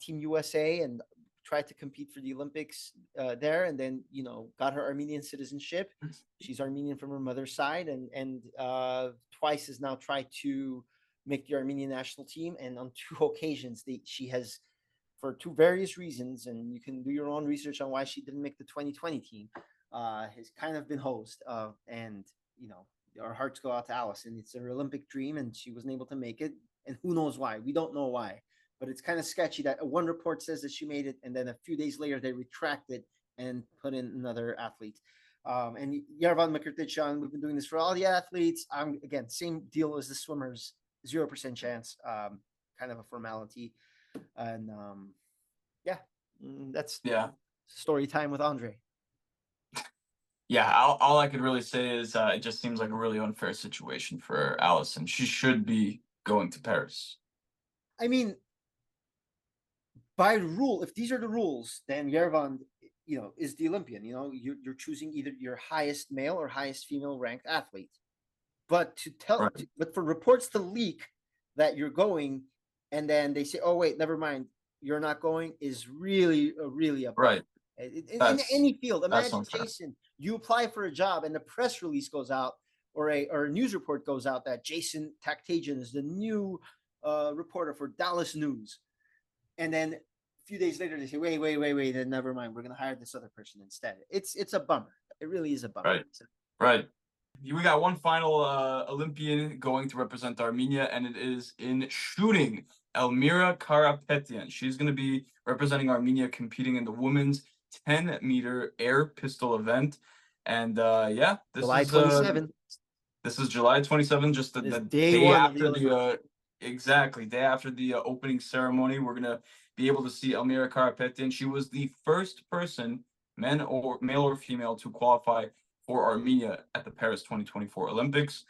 Team USA and tried to compete for the Olympics there, and then got her Armenian citizenship. She's Armenian from her mother's side, and twice has now tried to make the Armenian national team. And on 2 occasions, she has, for 2 various reasons, and you can do your own research on why she didn't make the 2020 team, has kind of been hosed. And our hearts go out to Alison. It's her Olympic dream, and she wasn't able to make it. And who knows why? We don't know why. But it's kind of sketchy that one report says that she made it, and then a few days later they retract it and put in another athlete. And Yerevan Takhtadjian, we've been doing this for all the athletes. Again, same deal as the swimmers, 0% chance, kind of a formality. And that's story time with Andre. Yeah, all I could really say is it just seems like a really unfair situation for Alison. She should be going to Paris. I mean, by rule, if these are the rules, then Yerevan, is the Olympian. You're choosing either your highest male or highest female ranked athlete. But but for reports to leak that you're going, and then they say, "Oh wait, never mind, you're not going," is really a right. In any field. Imagine, Jason, you apply for a job, and the press release goes out, or a news report goes out that Jason Takhtadjian is the new reporter for Dallas News. And then a few days later, they say, wait, then never mind. We're going to hire this other person instead. It's a bummer. It really is a bummer. Right. We got one final Olympian going to represent Armenia, and it is in shooting, Elmira Karapetyan. She's going to be representing Armenia, competing in the women's 10-meter air pistol event. And this July 27th. This is July 27th, just the day after day after the opening ceremony. We're gonna be able to see Elmira Karapetyan. She was the first person, male or female, to qualify for Armenia at the Paris 2024 Olympics.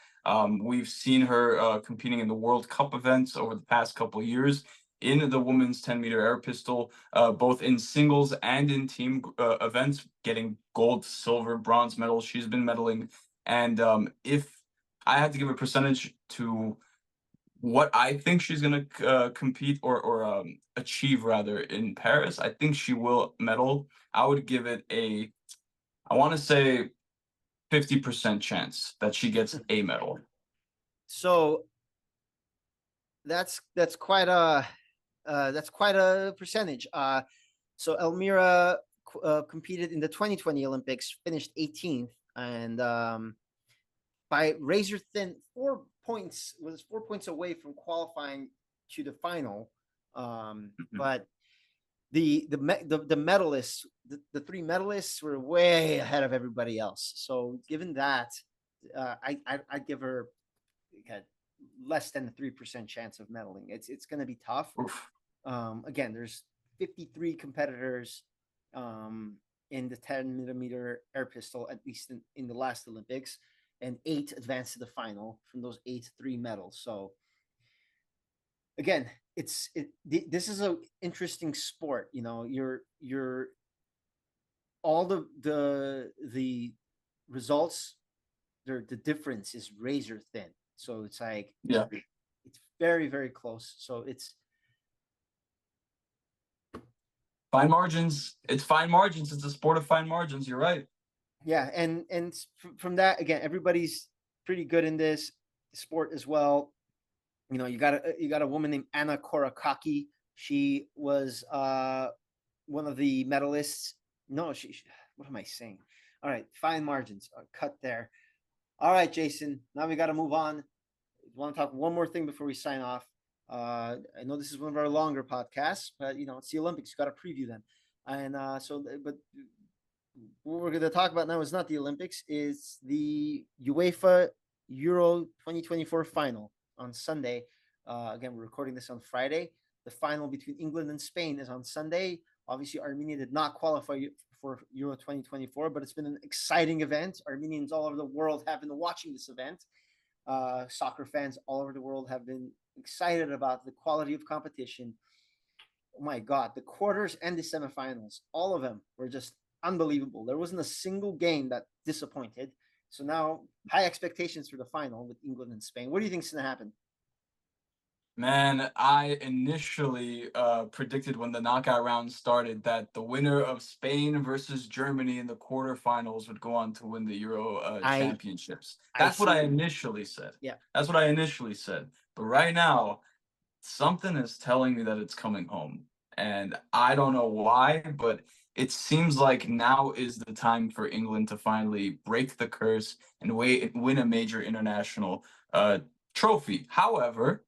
We've seen her competing in the World Cup events over the past couple of years in the women's 10-meter air pistol, both in singles and in team events, getting gold, silver, bronze medals. She's been medaling. And if I had to give a percentage to what I think she's going to compete or achieve rather in Paris, I think she will medal. I would give it I want to say 50% chance that she gets a medal. So that's quite a percentage. So Elmira competed in the 2020 Olympics, finished 18th, and by razor thin 4 points, was 4 points away from qualifying to the final. But the medalists, the 3 medalists were way ahead of everybody else. So given that, I'd give her less than a 3% chance of medaling. It's going to be tough. Again, there's 53 competitors in the 10-meter air pistol, at least in the last Olympics, and 8 advanced to the final. From those 8, 3 medals. So again, this is an interesting sport. You're all the results, the difference is razor thin. So it's like, it's very, very close. So it's fine margins. It's fine margins. It's a sport of fine margins. You're right. Yeah, and from that, again, everybody's pretty good in this sport as well. You got a woman named Anna Korakaki. She was one of the medalists. No, what am I saying? All right, fine margins. Cut there. All right, Jason. Now we got to move on. I want to talk one more thing before we sign off. I know this is one of our longer podcasts, but it's the Olympics. You got to preview them, and but what we're going to talk about now is not the Olympics. It's the UEFA Euro 2024 final on Sunday. Again, we're recording this on Friday. The final between England and Spain is on Sunday. Obviously, Armenia did not qualify for Euro 2024, but it's been an exciting event. Armenians all over the world have been watching this event. Soccer fans all over the world have been excited about the quality of competition. Oh my God, the quarters and the semifinals, all of them were just unbelievable. There wasn't a single game that disappointed. So now high expectations for the final with England and Spain. What do you think is going to happen? Man, I initially predicted when the knockout round started that the winner of Spain versus Germany in the quarterfinals would go on to win the Euro championships. That's what I initially said. Yeah. That's what I initially said. But right now, something is telling me that it's coming home. And I don't know why, but it seems like now is the time for England to finally break the curse and win a major international trophy. However,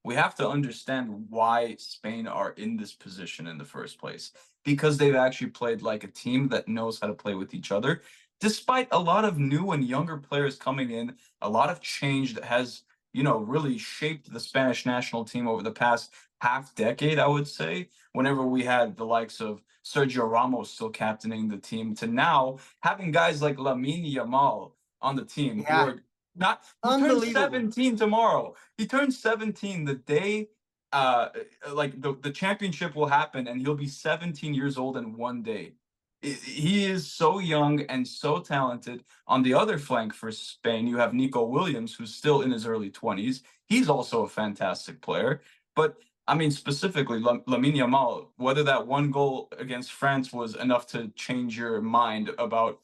we have to understand why Spain are in this position in the first place, because they've actually played like a team that knows how to play with each other. Despite a lot of new and younger players coming in, a lot of change that has, really shaped the Spanish national team over the past half decade, I would say, whenever we had the likes of Sergio Ramos still captaining the team, to now having guys like Lamine Yamal on the team who are not he turns 17 tomorrow. He turns 17 the day like the championship will happen, and he'll be 17 years old in one day. He is so young and so talented. On the other flank for Spain, you have Nico Williams, who's still in his early 20s. He's also a fantastic player. But I mean, specifically, Lamine Yamal, whether that one goal against France was enough to change your mind about,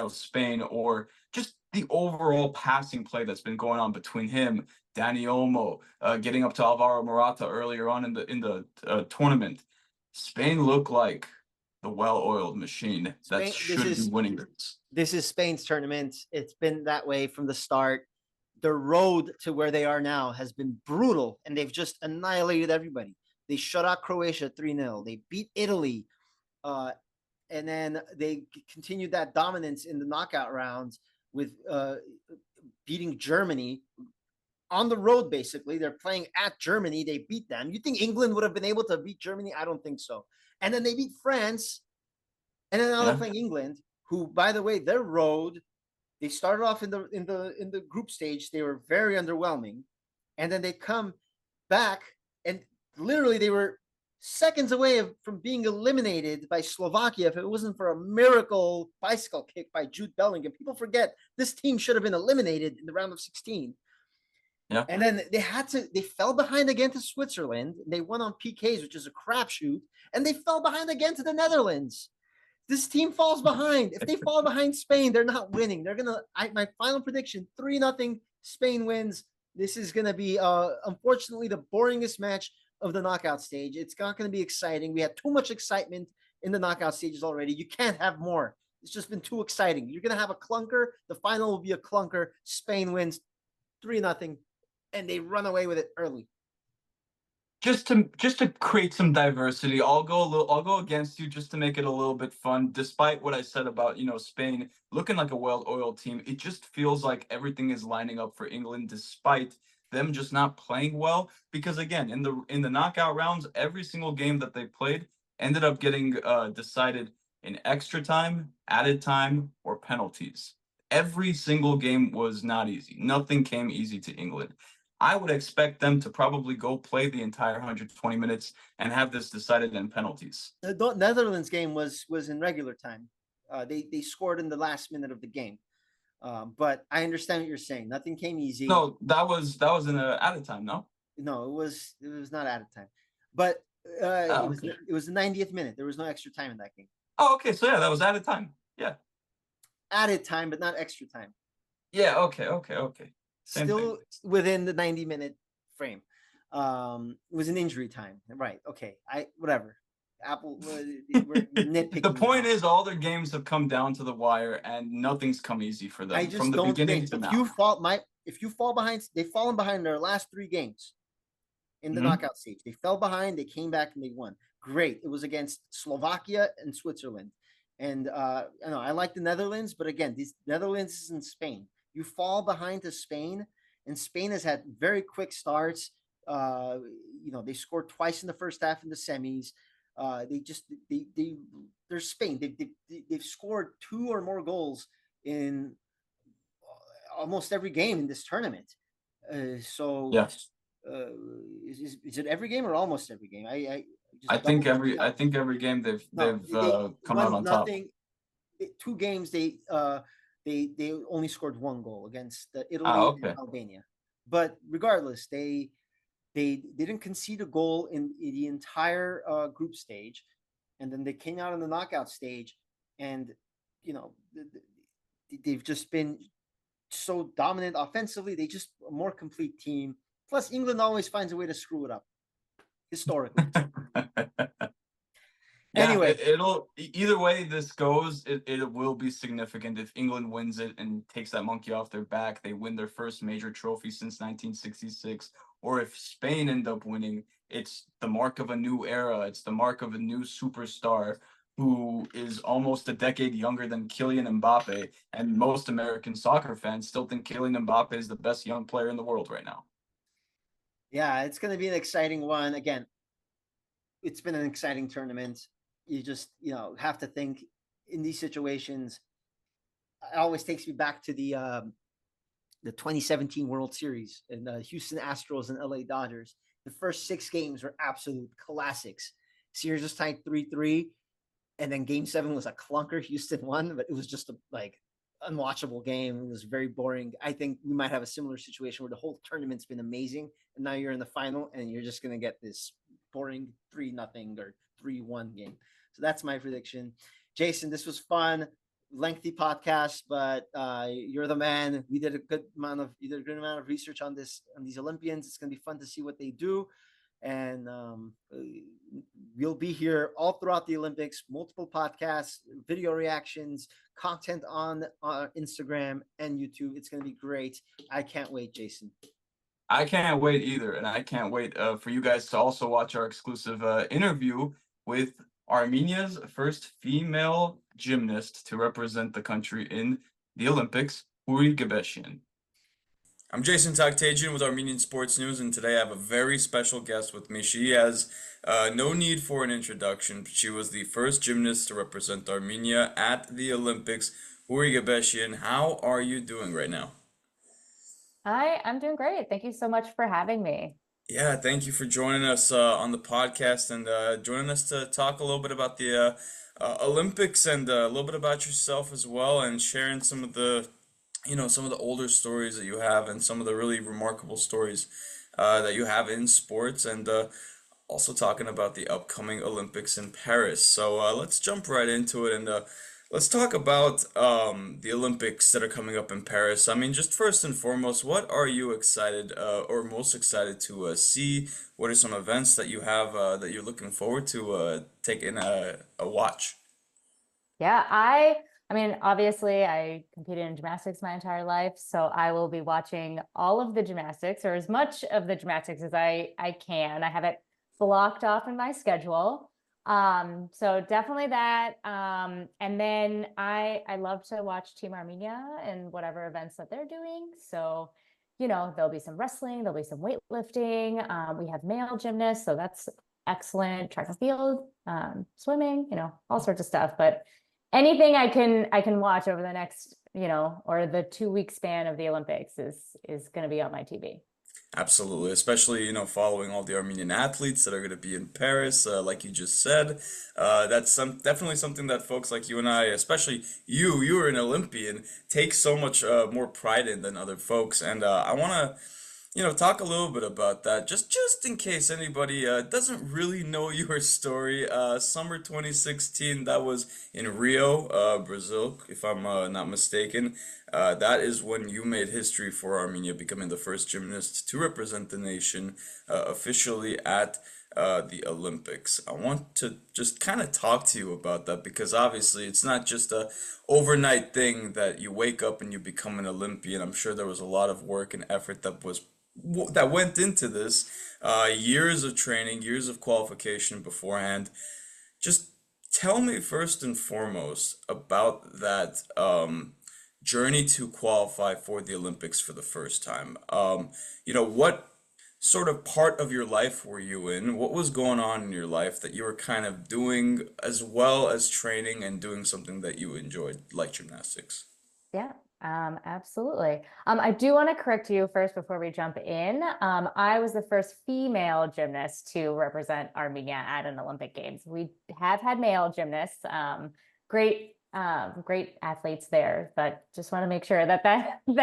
Spain, or just the overall passing play that's been going on between him, Dani Olmo, getting up to Alvaro Morata earlier on in the tournament. Spain look like the well-oiled machine that should be winning this. This is Spain's tournament. It's been that way from the start. The road to where they are now has been brutal, and they've just annihilated everybody. They shut out Croatia 3-0. They beat Italy, and then they continued that dominance in the knockout rounds with beating Germany on the road. Basically, they're playing at Germany. They beat them. You think England would have been able to beat Germany? I don't think so. And then they beat France, and then now they're playing England, who, by the way, their road, they started off in the group stage. They were very underwhelming, and then they come back, and literally they were seconds away from being eliminated by Slovakia if it wasn't for a miracle bicycle kick by Jude Bellingham. People forget this team should have been eliminated in the round of 16. Yeah. And then they fell behind again to Switzerland. They won on PKs, which is a crapshoot, and they fell behind again to the Netherlands. This team falls behind. If they fall behind Spain, they're not winning. They're gonna. My final prediction: 3-0. Spain wins. This is gonna be, unfortunately, the boringest match of the knockout stage. It's not gonna be exciting. We had too much excitement in the knockout stages already. You can't have more. It's just been too exciting. You're gonna have a clunker. The final will be a clunker. Spain wins 3-0, and they run away with it early. Just to create some diversity, I'll go against you just to make it a little bit fun. Despite what I said about, Spain looking like a well-oiled team, it just feels like everything is lining up for England, despite them just not playing well. Because again, in the knockout rounds, every single game that they played ended up getting decided in extra time, added time, or penalties. Every single game was not easy. Nothing came easy to England. I would expect them to probably go play the entire 120 minutes and have this decided in penalties. The Netherlands game was in regular time. They scored in the last minute of the game. But I understand what you're saying. Nothing came easy. No, that was in a added time. No, it was not added time. But it was the 90th minute. There was no extra time in that game. Oh, okay. So yeah, that was added time. Yeah, added time, but not extra time. Yeah. Okay. Same Still thing. Within the 90-minute frame. It was an injury time. Right. Okay. Whatever. Apple. We're nitpicking. The point is, all their games have come down to the wire, and nothing's come easy for them from the beginning to now. If you fall behind, they've fallen behind their last 3 games in the knockout stage. They fell behind. They came back and they won. Great. It was against Slovakia and Switzerland. And I like the Netherlands, but again, these Netherlands is in Spain. you fall behind to Spain, and Spain has had very quick starts. They scored twice in the first half in the semis. They're Spain. They've scored 2 or more goals in almost every game in this tournament. So Yes. uh, is it every game or almost every game? I I just think double every I no think every game no they've they come out one on top. nothing. 2 games they only scored 1 goal against Ah, Italy and okay. Albania. But regardless, they didn't concede a goal in the entire group stage, and then they came out in the knockout stage, and you know they've just been so dominant offensively. They just a more complete team. Plus, England always finds a way to screw it up historically. Yeah, Anyway, it'll either way this goes, it will be significant if England wins it and takes that monkey off their back. They win their first major trophy since 1966, or if Spain end up winning, it's the mark of a new era. It's the mark of a new superstar who is almost a decade younger than Kylian Mbappe, and most American soccer fans still think Kylian Mbappe is the best young player in the world right now. yeah, it's going to be an exciting one. Again, it's been an exciting tournament. You just have to think in these situations. It always takes me back to the 2017 World Series and the Houston Astros and LA Dodgers. The first 6 games were absolute classics. Series was tied 3-3, and then Game 7 was a clunker. Houston won, but it was just a unwatchable game. It was very boring. I think we might have a similar situation where the whole tournament's been amazing, and now you're in the final, and you're just gonna get this boring 3-0 or 3-1 game. So that's my prediction. Jason, this was fun, lengthy podcast, but you're the man. You did a good amount of research on these Olympians. It's gonna be fun to see what they do, and we'll be here all throughout the Olympics. Multiple podcasts, video reactions, content on Instagram and YouTube. It's gonna be great. I can't wait, Jason. I can't wait either, and I can't wait for you guys to also watch our exclusive interview with Armenia's first female gymnast to represent the country in the Olympics, Houry Gebeshian. I'm Jason Takhtadjian with Armenian Sports News, and today I have a very special guest with me. She has no need for an introduction. She was the first gymnast to represent Armenia at the Olympics. Houry Gebeshian, how are you doing right now? Hi, I'm doing great. Thank you so much for having me. Yeah, thank you for joining us on the podcast and joining us to talk a little bit about the Olympics and a little bit about yourself as well, and sharing some of the, some of the older stories that you have and some of the really remarkable stories that you have in sports, and also talking about the upcoming Olympics in Paris. So let's jump right into it, and let's talk about the Olympics that are coming up in Paris. I mean, just first and foremost, what are you excited or most excited to see? What are some events that you have that you're looking forward to taking a watch? Yeah, I mean, obviously I competed in gymnastics my entire life, so I will be watching all of the gymnastics, or as much of the gymnastics as I can. I have it blocked off in my schedule. So definitely that. And then I love to watch Team Armenia and whatever events that they're doing. So, there'll be some wrestling, there'll be some weightlifting. We have male gymnasts, so that's excellent. Track and field, swimming, all sorts of stuff. But anything I can watch over the next, or the 2 week span of the Olympics is going to be on my TV. Absolutely, especially, following all the Armenian athletes that are going to be in Paris, like you just said. That's definitely something that folks like you and I, especially you're an Olympian, take so much more pride in than other folks. And I want to, talk a little bit about that, just in case anybody doesn't really know your story. Summer 2016, that was in Rio, Brazil, if I'm not mistaken. That is when you made history for Armenia, becoming the first gymnast to represent the nation officially at the Olympics. I want to just kind of talk to you about that, because obviously it's not just a overnight thing that you wake up and you become an Olympian. I'm sure there was a lot of work and effort that went into this, years of training, years of qualification beforehand. Just tell me first and foremost about that journey to qualify for the Olympics for the first time. What sort of part of your life were you in? What was going on in your life that you were kind of doing as well as training and doing something that you enjoyed, like gymnastics? Yeah, absolutely. I do want to correct you first before we jump in. I was the first female gymnast to represent Armenia at an Olympic Games. We have had male gymnasts, great, great athletes there, but just want to make sure that I'm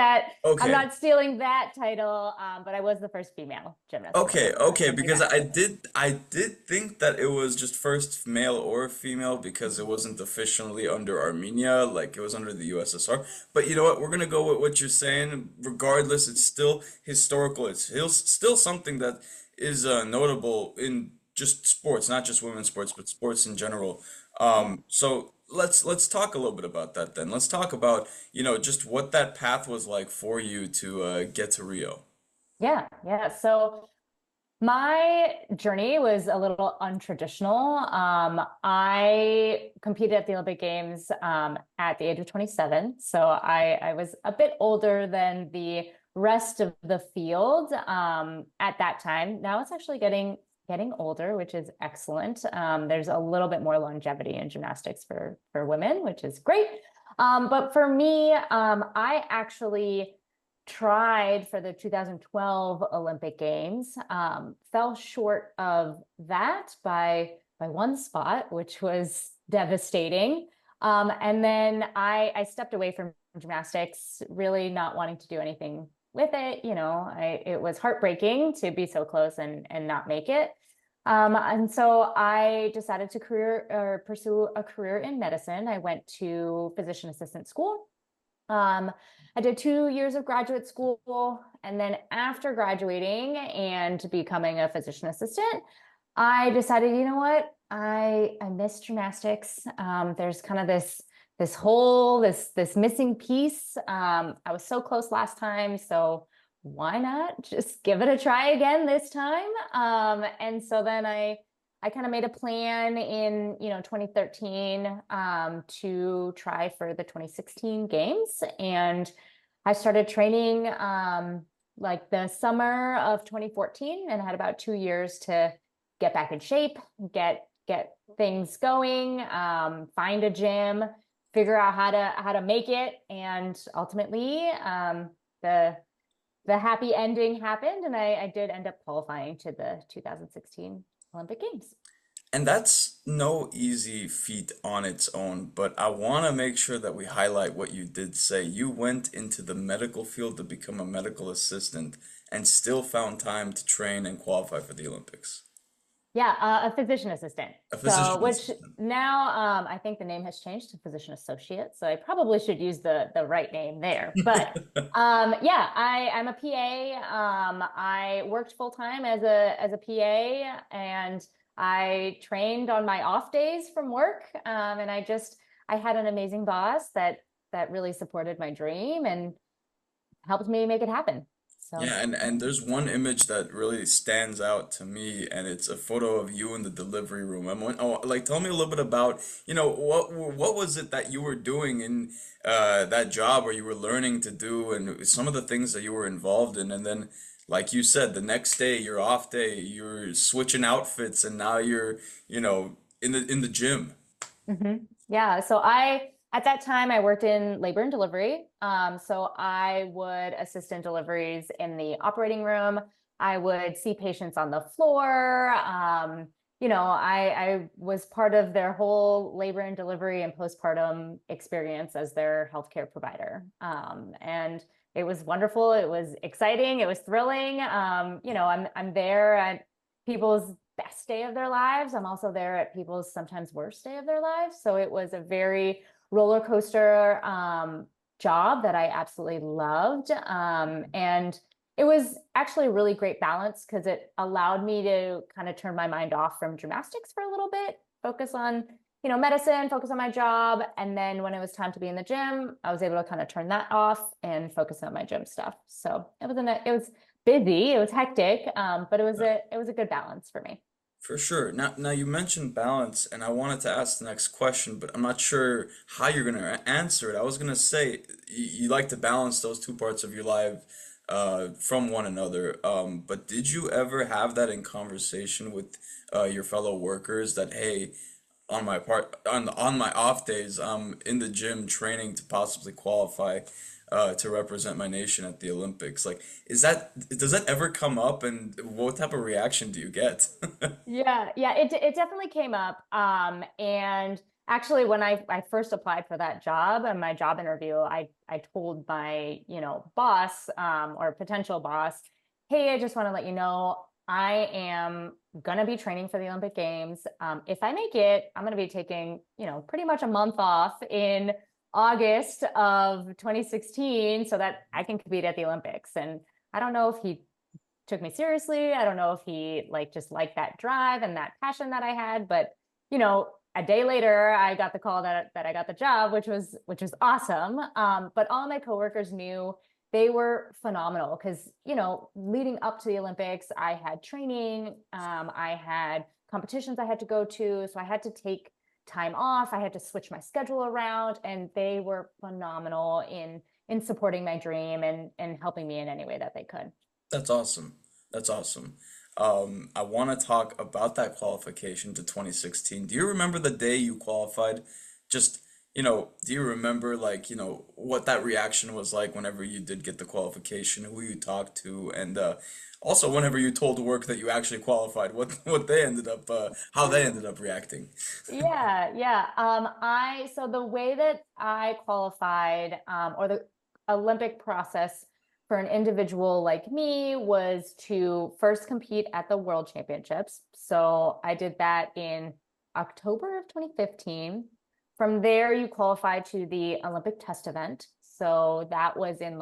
Okay. not stealing that title. But I was the first female gymnast. Okay, because Gymnastics. I did think that it was just first male or female because it wasn't officially under Armenia, like it was under the USSR. But you know what? We're gonna go with what you're saying. Regardless, it's still historical. It's still something that is notable in just sports, not just women's sports, but sports in general. So let's talk a little bit about that then. Let's talk about, just what that path was like for you to get to Rio. Yeah, yeah. So my journey was a little untraditional. I competed at the Olympic Games at the age of 27. So I was a bit older than the rest of the field at that time. Now it's actually getting older, which is excellent. There's a little bit more longevity in gymnastics for women, which is great. But for me, I actually tried for the 2012 Olympic Games, fell short of that by one spot, which was devastating. And then I stepped away from gymnastics, really not wanting to do anything with it. It was heartbreaking to be so close and not make it. And so I decided to pursue a career in medicine. I went to physician assistant school. I did 2 years of graduate school, and then after graduating and becoming a physician assistant, I decided, you know what, I miss gymnastics. There's kind of this hole, this missing piece. I was so close last time, so why not just give it a try again this time? And so then I kind of made a plan in 2013 to try for the 2016 games, and I started training like the summer of 2014, and had about 2 years to get back in shape, get things going, find a gym, figure out how to make it, and ultimately the happy ending happened, and I did end up qualifying to the 2016 Olympic Games. And that's no easy feat on its own, but I want to make sure that we highlight what you did say. You went into the medical field to become a medical assistant and still found time to train and qualify for the Olympics. Yeah, a physician assistant. A physician Which assistant. now I think the name has changed to physician associate. So I probably should use the right name there. But yeah, I'm a PA. I worked full time as a PA, and I trained on my off days from work. And I had an amazing boss that really supported my dream and helped me make it happen. So Yeah, and there's one image that really stands out to me, and it's a photo of you in the delivery room. Like, tell me a little bit about, what was it that you were doing in that job where you were learning to do, and some of the things that you were involved in, and then, like you said, the next day, your off day, you're switching outfits, and now you're, in the gym. Yeah, so at that time I worked in labor and delivery. So I would assist in deliveries in the operating room. I would see patients on the floor. I was part of their whole labor and delivery and postpartum experience as their healthcare provider. And it was wonderful. It was exciting. It was thrilling. I'm there at people's best day of their lives. I'm also there at people's sometimes worst day of their lives. So it was a very roller coaster job that I absolutely loved. And it was actually a really great balance because it allowed me to kind of turn my mind off from gymnastics for a little bit, focus on, medicine, focus on my job. And then when it was time to be in the gym, I was able to kind of turn that off and focus on my gym stuff. So it was busy, it was hectic, but it was a good balance for me. For sure. Now you mentioned balance, and I wanted to ask the next question, but I'm not sure how you're gonna answer it. I was gonna say you like to balance those two parts of your life from one another. But did you ever have that in conversation with your fellow workers that, hey, on my off days, I'm in the gym training to possibly qualify to represent my nation at the Olympics. Like, does that ever come up, and what type of reaction do you get? Yeah, it definitely came up. And actually, when I first applied for that job and my job interview, I told my, boss, or potential boss, hey, I just want to let you know I am gonna be training for the Olympic Games. If I make it, I'm gonna be taking, pretty much a month off in August of 2016 so that I can compete at the Olympics. And I don't know if he took me seriously. I don't know if he just liked that drive and that passion that I had, but a day later I got the call that I got the job, which was awesome. But all my coworkers knew they were phenomenal because, leading up to the Olympics, I had training, I had competitions I had to go to, so I had to take time off. I had to switch my schedule around, and they were phenomenal in supporting my dream and helping me in any way that they could. That's awesome. That's awesome. I want to talk about that qualification to 2016. Do you remember the day you qualified? Just, do you remember like, what that reaction was like whenever you did get the qualification, who you talked to, and also whenever you told work that you actually qualified, what they ended up, how they ended up reacting? Yeah. So the way that I qualified, or the Olympic process for an individual like me was to first compete at the World Championships. So I did that in October of 2015. From there, you qualify to the Olympic test event. So that was in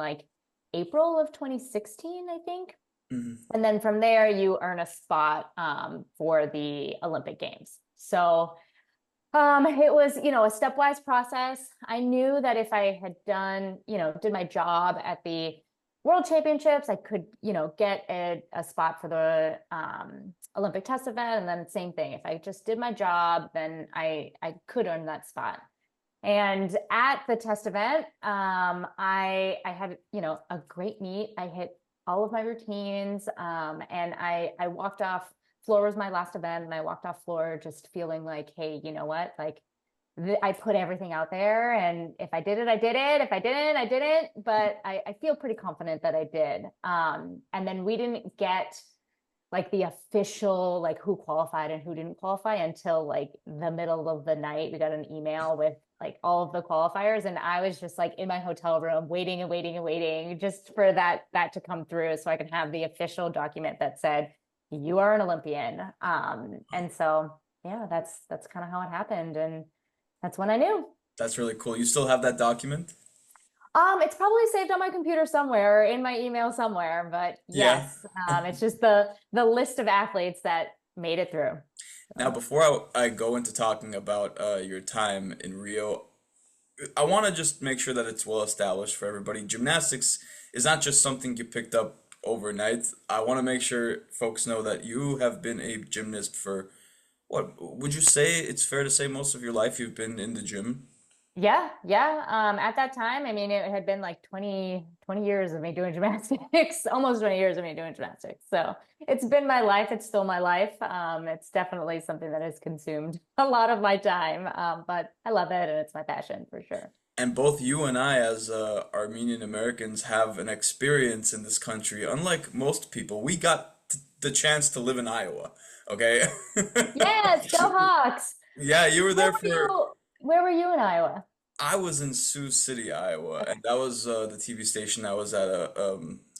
April of 2016, I think. Mhm. And then from there, you earn a spot for the Olympic Games. So it was, a stepwise process. I knew that if I had did my job at the World Championships, I could, get a spot for the Olympic test event. And then same thing, if I just did my job, then I could earn that spot. And at the test event, I had, a great meet. I hit all of my routines, and I walked off. Floor was my last event, and I walked off floor just feeling like, hey, you know what? I put everything out there, and if I did it, I did it. If I didn't, I didn't. But I feel pretty confident that I did. And then we didn't get the official who qualified and who didn't qualify until the middle of the night. We got an email with all of the qualifiers, and I was just in my hotel room waiting and waiting and waiting just for that to come through so I could have the official document that said you are an Olympian. And so yeah, that's kind of how it happened, and that's when I knew. That's really cool. You still have that document? It's probably saved on my computer somewhere, in my email somewhere, but Yeah. yes, it's just the list of athletes that made it through. Now, So, before I go into talking about your time in Rio, I want to just make sure that it's well established for everybody. Gymnastics is not just something you picked up overnight. I want to make sure folks know that you have been a gymnast for what would you say it's fair to say most of your life you've been in the gym? yeah. At that time, I mean, it had been 20 years of me doing gymnastics, almost 20 years of me doing gymnastics. So it's been my life. It's still my life. It's definitely something that has consumed a lot of my time. But I love it, and it's my passion for sure. And both you and I, as Armenian Americans, have an experience in this country. Unlike most people, we got the chance to live in Iowa. Okay. Yes, go Hawks. Yeah, you were Where there were for. where were you in Iowa? I was in Sioux City, Iowa, Okay. and that was the TV station I was at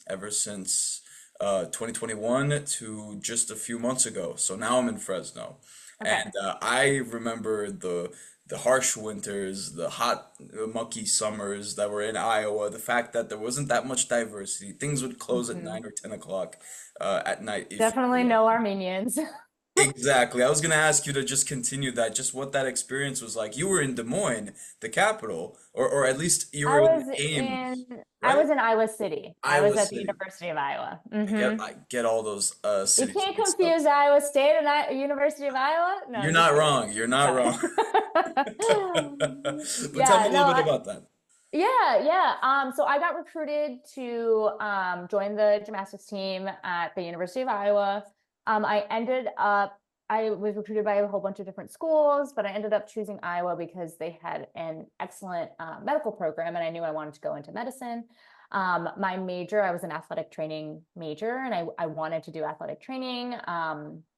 ever since 2021 to just a few months ago. So now I'm in Fresno, Okay. and I remember the harsh winters, the hot, mucky summers that were in Iowa. The fact that there wasn't that much diversity, things would close at Mhm. 9 or 10 o'clock at night if Definitely you no Armenians. Exactly. I was gonna ask you to just continue that, just what that experience was like. You were in Des Moines, the capital, or at least you I were in was Ames, in I right? was in Iowa City. I was Iowa at the City. University of Iowa. I get all those You cities can't mixed up. confuse Iowa State and University of Iowa. No, You're I'm not just kidding. wrong. You're not Okay. wrong. But tell me Yeah, a no, little bit about that. yeah. So I got recruited to join the gymnastics team at the University of Iowa. I was recruited by a whole bunch of different schools, but I ended up choosing Iowa because they had an excellent medical program, and I knew I wanted to go into medicine. My major, I was an athletic training major, and I wanted to do athletic training.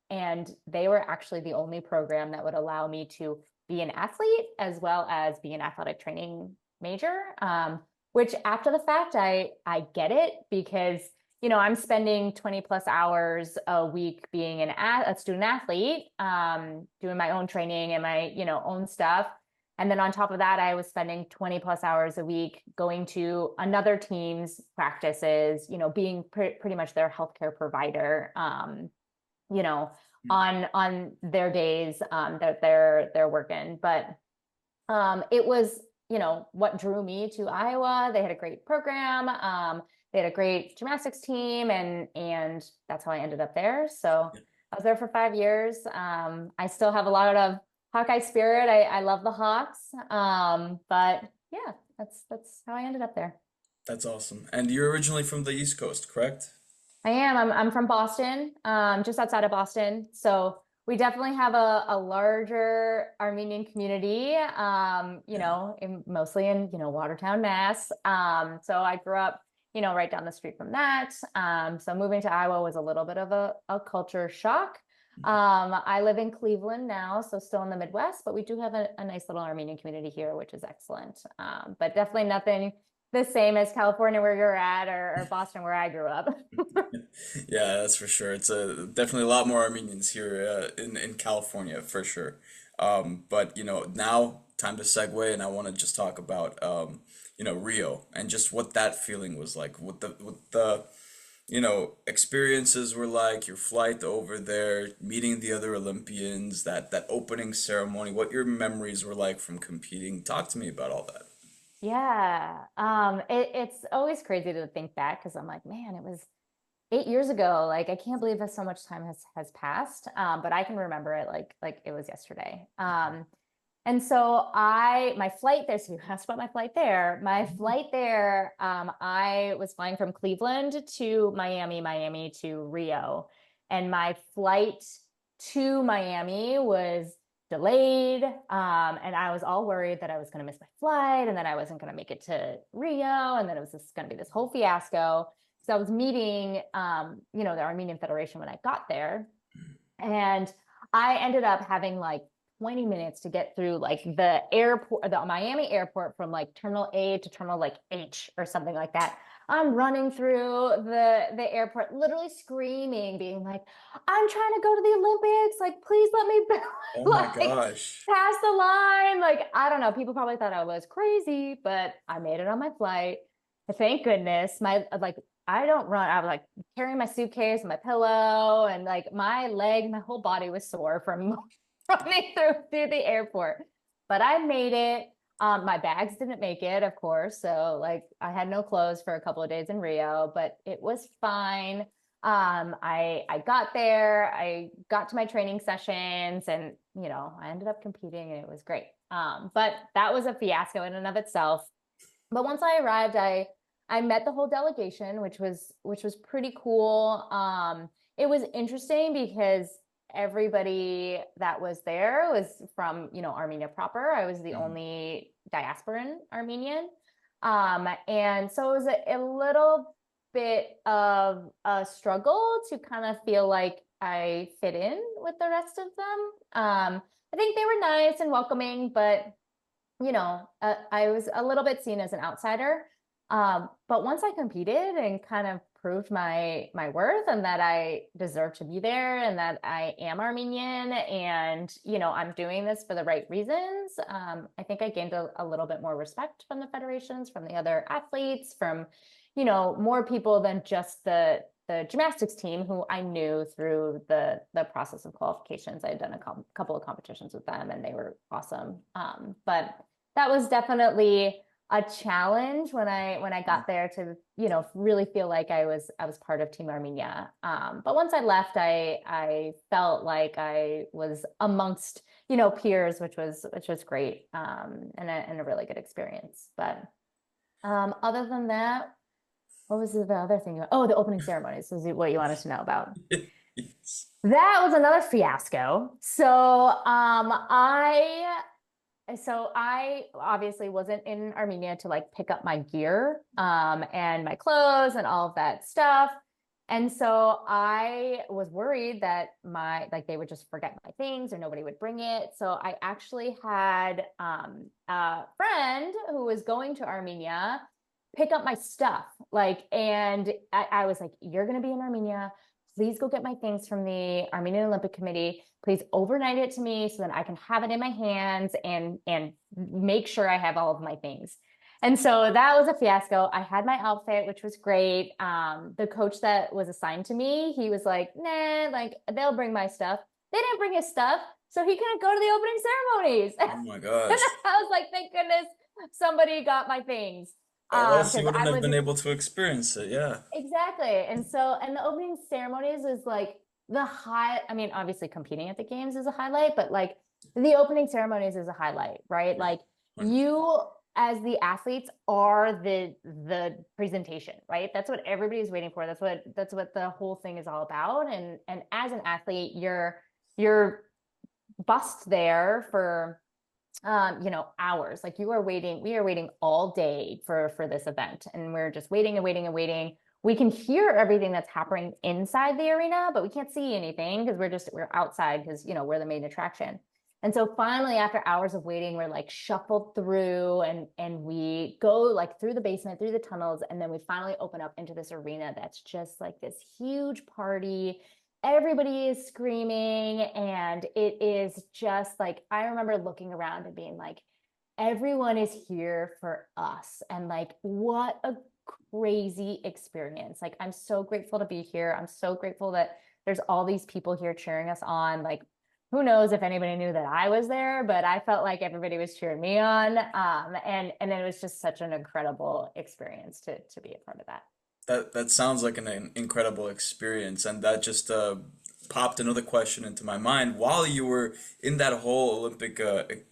And they were actually the only program that would allow me to be an athlete as well as be an athletic training major, which after the fact, I get it because, I'm spending 20 plus hours a week being a student athlete, doing my own training and my, own stuff. And then on top of that, I was spending 20 plus hours a week going to another team's practices, being pretty much their healthcare provider, you know, on their days that they're working. But it was, what drew me to Iowa. They had a great program. They had a great gymnastics team, and that's how I ended up there. So I was there for 5 years. I still have a lot of Hawkeye spirit. I love the Hawks. But yeah, that's how I ended up there. That's awesome. And you're originally from the East Coast, correct? I am. I'm from Boston, just outside of Boston. So we definitely have a larger Armenian community, mostly in, Watertown, Mass. So I grew up, right down the street from that. So moving to Iowa was a little bit of a culture shock. I live in Cleveland now, so still in the Midwest, but we do have a nice little Armenian community here, which is excellent. But definitely nothing the same as California where you're at, or Boston where I grew up. Yeah, that's for sure. It's definitely a lot more Armenians here in California for sure. But now time to segue, and I want to just talk about Rio and just what that feeling was like, what the experiences were like, your flight over there, meeting the other Olympians, that opening ceremony, what your memories were like from competing. Talk to me about all that. Yeah. It's always crazy to think back because I'm like, man, it was 8 years ago. Like, I can't believe that so much time has passed. But I can remember it like it was yesterday. And so my flight there, so you asked about my flight there. My flight there, I was flying from Cleveland to Miami, Miami to Rio. And my flight to Miami was delayed. And I was all worried that I was going to miss my flight and that I wasn't going to make it to Rio. And then it was just going to be this whole fiasco. So I was meeting, the Armenian Federation when I got there. And I ended up having like 20 minutes to get through like the airport, the Miami airport, from like terminal A to terminal like H or something like that. I'm running through the airport, literally screaming, being like, I'm trying to go to the Olympics. Like, please let me Oh my like gosh. pass the line. Like, I don't know. People probably thought I was crazy, but I made it on my flight. Thank goodness. I don't run. I was like carrying my suitcase and my pillow, and like my whole body was sore from running through the airport. But I made it. My bags didn't make it, of course. So like I had no clothes for a couple of days in Rio, but it was fine. I got there, I got to my training sessions, and I ended up competing, and it was great. But that was a fiasco in and of itself. But once I arrived, I met the whole delegation, which was pretty cool. It was interesting because everybody that was there was from, Armenia proper. I was the only diasporan Armenian. And so it was a little bit of a struggle to kind of feel like I fit in with the rest of them. I think they were nice and welcoming, but I was a little bit seen as an outsider. But once I competed and kind of proved my worth and that I deserve to be there and that I am Armenian and, I'm doing this for the right reasons, I think I gained a little bit more respect from the federations, from the other athletes, from, more people than just the the gymnastics team, who I knew through the process of qualifications. I had done a couple of competitions with them, and they were awesome. But that was definitely a challenge when I got there to, you know, really feel like I was part of Team Armenia. But once I left, I felt like I was amongst, you know, peers, which was great, and a really good experience. But other than that, what was the other thing? Oh, the opening ceremonies is what you wanted to know about. Yes. That was another fiasco. So I obviously wasn't in Armenia to like pick up my gear and my clothes and all of that stuff. And so I was worried that they would just forget my things or nobody would bring it. So I actually had a friend who was going to Armenia pick up my stuff. And I was like, you're going to be in Armenia. Please go get my things from the Armenian Olympic Committee. Please overnight it to me so that I can have it in my hands and make sure I have all of my things. And so that was a fiasco. I had my outfit, which was great. The coach that was assigned to me, he was like, nah, like they'll bring my stuff. They didn't bring his stuff, so he couldn't go to the opening ceremonies. Oh my gosh. I was like, thank goodness somebody got my things. Or else you Because wouldn't I have been wasn't able to experience it. Yeah. exactly. And the opening ceremonies is like the high. I mean, obviously competing at the games is a highlight, but like the opening ceremonies is a highlight, right? Like you as the athletes are the presentation, right? That's what everybody's waiting for. That's what the whole thing is all about. And as an athlete, you're bussed there for you know, hours. Like we are waiting all day for this event, and we're just waiting and waiting and waiting. We can hear everything that's happening inside the arena, but we can't see anything because we're outside because, you know, we're the main attraction. And so finally, after hours of waiting, we're like shuffled through and we go like through the basement, through the tunnels, and then we finally open up into this arena that's just like this huge party. Everybody is screaming, and it is just like, I remember looking around and being like, everyone is here for us. And like, what a crazy experience. Like, I'm so grateful to be here. I'm so grateful that there's all these people here cheering us on. Like, who knows if anybody knew that I was there, but I felt like everybody was cheering me on. And it was just such an incredible experience to be a part of that. That sounds like an incredible experience, and that just popped another question into my mind. While you were in that whole Olympic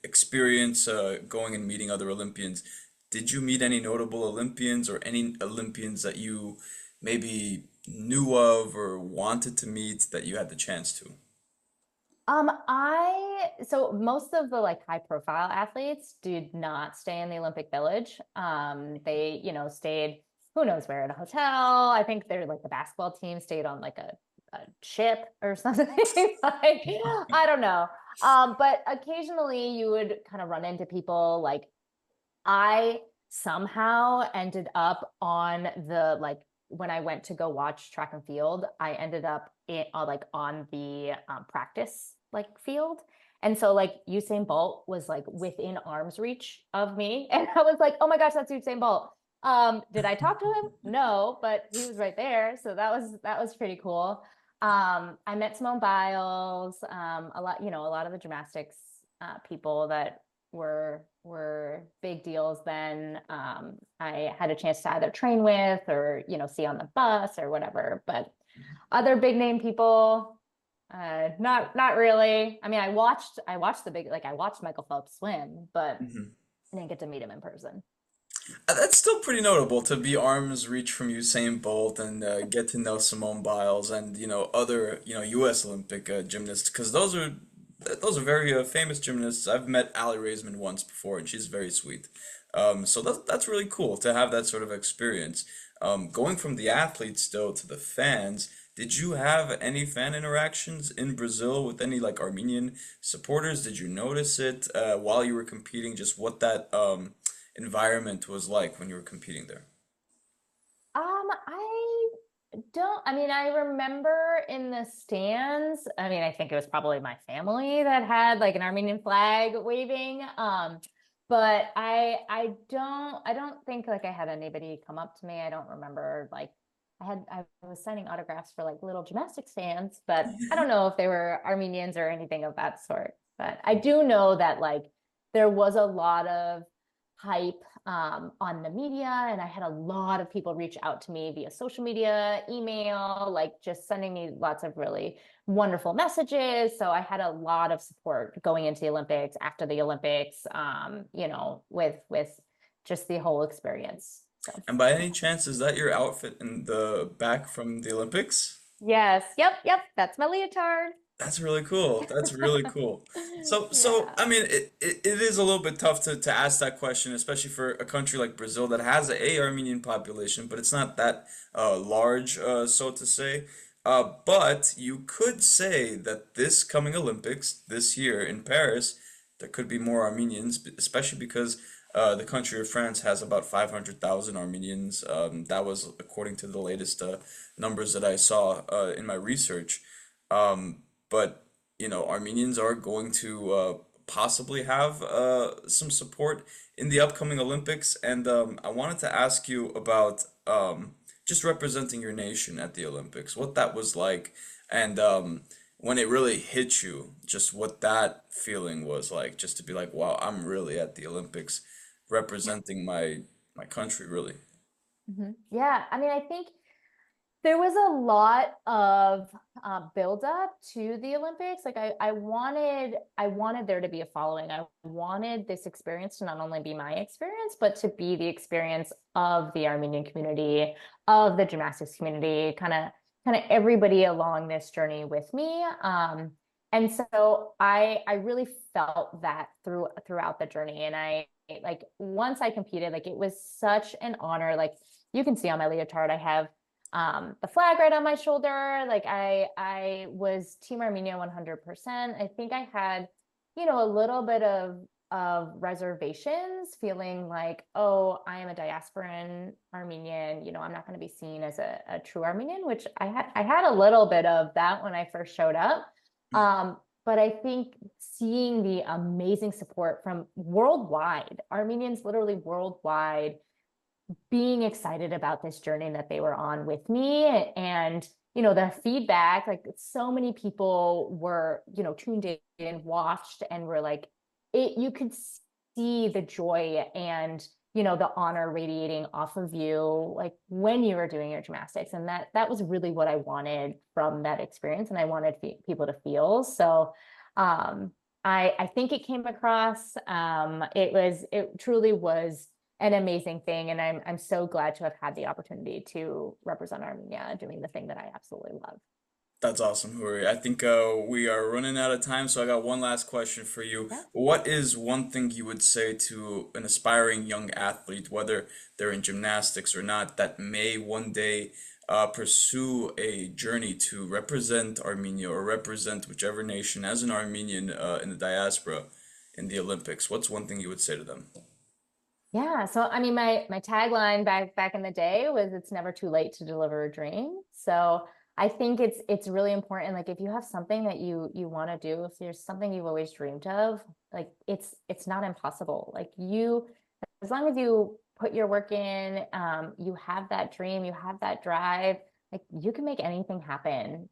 experience, going and meeting other Olympians, did you meet any notable Olympians or any Olympians that you maybe knew of or wanted to meet that you had the chance to? So most of the like high profile athletes did not stay in the Olympic Village. They, you know, stayed who knows where, at a hotel. I think they're like the basketball team stayed on like a ship or something. Like, I don't know. But occasionally you would kind of run into people. Like I somehow ended up on the, like, when I went to go watch track and field, I ended up like on the practice like field. And so like Usain Bolt was like within arm's reach of me. And I was like, oh my gosh, that's Usain Bolt. Did I talk to him? No, but he was right there. So that was pretty cool. I met Simone Biles, a lot of the gymnastics people that were big deals then. I had a chance to either train with or, you know, see on the bus or whatever, but other big name people, not really. I mean, I watched I watched Michael Phelps swim, but I didn't get to meet him in person. That's still pretty notable to be arm's reach from Usain Bolt and get to know Simone Biles and other U.S. Olympic gymnasts, because those are very famous gymnasts. I've met Aly Raisman once before, and she's very sweet. So that's really cool to have that sort of experience. Going from the athletes though to the fans, did you have any fan interactions in Brazil with any like Armenian supporters? Did you notice it while you were competing? Just what that environment was like when you were competing there? I remember in the stands, I mean, I think it was probably my family that had like an Armenian flag waving. But I don't think like I had anybody come up to me. I don't remember like I was signing autographs for like little gymnastics fans, but I don't know if they were Armenians or anything of that sort. But I do know that like there was a lot of hype on the media, and I had a lot of people reach out to me via social media, email, like just sending me lots of really wonderful messages. So I had a lot of support going into the Olympics, after the Olympics, you know, with just the whole experience. So And by any chance, is that your outfit in the back from the Olympics? yes, yep, that's my leotard. That's really cool. That's really cool. So Yeah. I mean, it is a little bit tough to ask that question, especially for a country like Brazil that has a Armenian population, but it's not that large, so to say. But you could say that this coming Olympics this year in Paris, there could be more Armenians, especially because the country of France has about 500,000 Armenians. That was according to the latest numbers that I saw in my research. Um, but Armenians are going to possibly have some support in the upcoming Olympics, and I wanted to ask you about just representing your nation at the Olympics, what that was like, and when it really hit you, just what that feeling was like, just to be like, wow, I'm really at the Olympics, representing my country, really. Yeah, I mean, I think there was a lot of build up to the Olympics. Like I wanted there to be a following. I wanted this experience to not only be my experience, but to be the experience of the Armenian community, of the gymnastics community, kind of everybody along this journey with me. And so I really felt that throughout the journey. And I like once I competed, like it was such an honor. Like you can see on my leotard, I have the flag right on my shoulder. Like I was Team Armenia 100%. I think I had, a little bit of reservations, feeling like, oh, I am a diasporan Armenian. I'm not going to be seen as a true Armenian, which I had a little bit of that when I first showed up. But I think seeing the amazing support from worldwide, Armenians literally worldwide, being excited about this journey that they were on with me, and the feedback, like so many people were tuned in, watched, and were like, you could see the joy and the honor radiating off of you, like when you were doing your gymnastics. And that was really what I wanted from that experience, and I wanted people to feel. So I think it came across. It truly was an amazing thing, and I'm so glad to have had the opportunity to represent Armenia doing the thing that I absolutely love. That's awesome, Houry. I think we are running out of time, so I got one last question for you. Yeah. What is one thing you would say to an aspiring young athlete, whether they're in gymnastics or not, that may one day pursue a journey to represent Armenia or represent whichever nation as an Armenian in the diaspora in the Olympics? What's one thing you would say to them? Yeah. So, I mean, my tagline back in the day was, "It's never too late to deliver a dream." So I think it's really important. Like if you have something that you want to do, if there's something you've always dreamed of, like it's not impossible. Like as long as you put your work in, you have that dream, you have that drive, like you can make anything happen.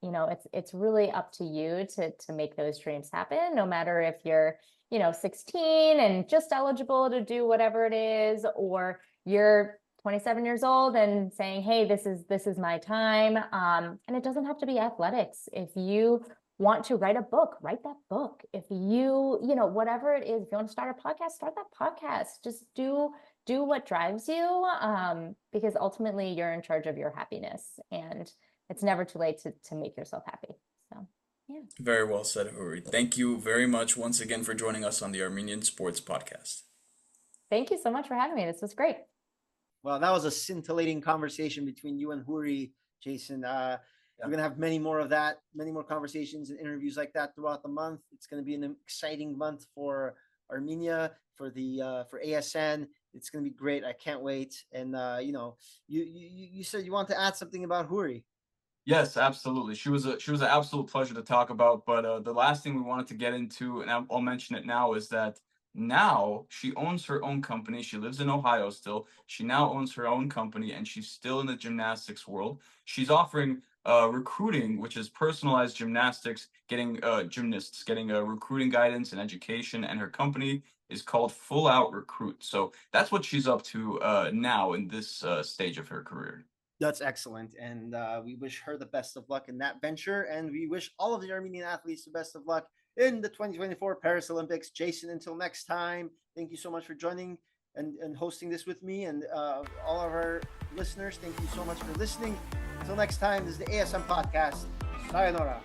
It's really up to you to make those dreams happen, no matter if you're 16 and just eligible to do whatever it is, or you're 27 years old and saying, hey, this is my time. And it doesn't have to be athletics. If you want to write a book, write that book. If whatever it is, if you want to start a podcast, start that podcast. Just do what drives you, because ultimately you're in charge of your happiness, and it's never too late to make yourself happy. So, yeah. Very well said, Houry. Thank you very much once again for joining us on the Armenian Sports Podcast. Thank you so much for having me. This was great. Well, that was a scintillating conversation between you and Houry, Jason. We're going to have many more of that, many more conversations and interviews like that throughout the month. It's going to be an exciting month for Armenia, for ASN. It's going to be great. I can't wait. And, you said you want to add something about Houry. Yes, absolutely. She was an absolute pleasure to talk about. But the last thing we wanted to get into, and I'll mention it now, is that Now she owns her own company. She lives in Ohio still. She now owns her own company, and she's still in the gymnastics world. She's offering recruiting, which is personalized gymnastics, getting gymnasts, getting recruiting guidance and education, and her company is called Full Out Recruit. So that's what she's up to now in this stage of her career. That's excellent. And we wish her the best of luck in that venture. And we wish all of the Armenian athletes the best of luck in the 2024 Paris Olympics. Jason, until next time, thank you so much for joining and hosting this with me. And all of our listeners, thank you so much for listening. Until next time, this is the ASN Podcast. Sayonara.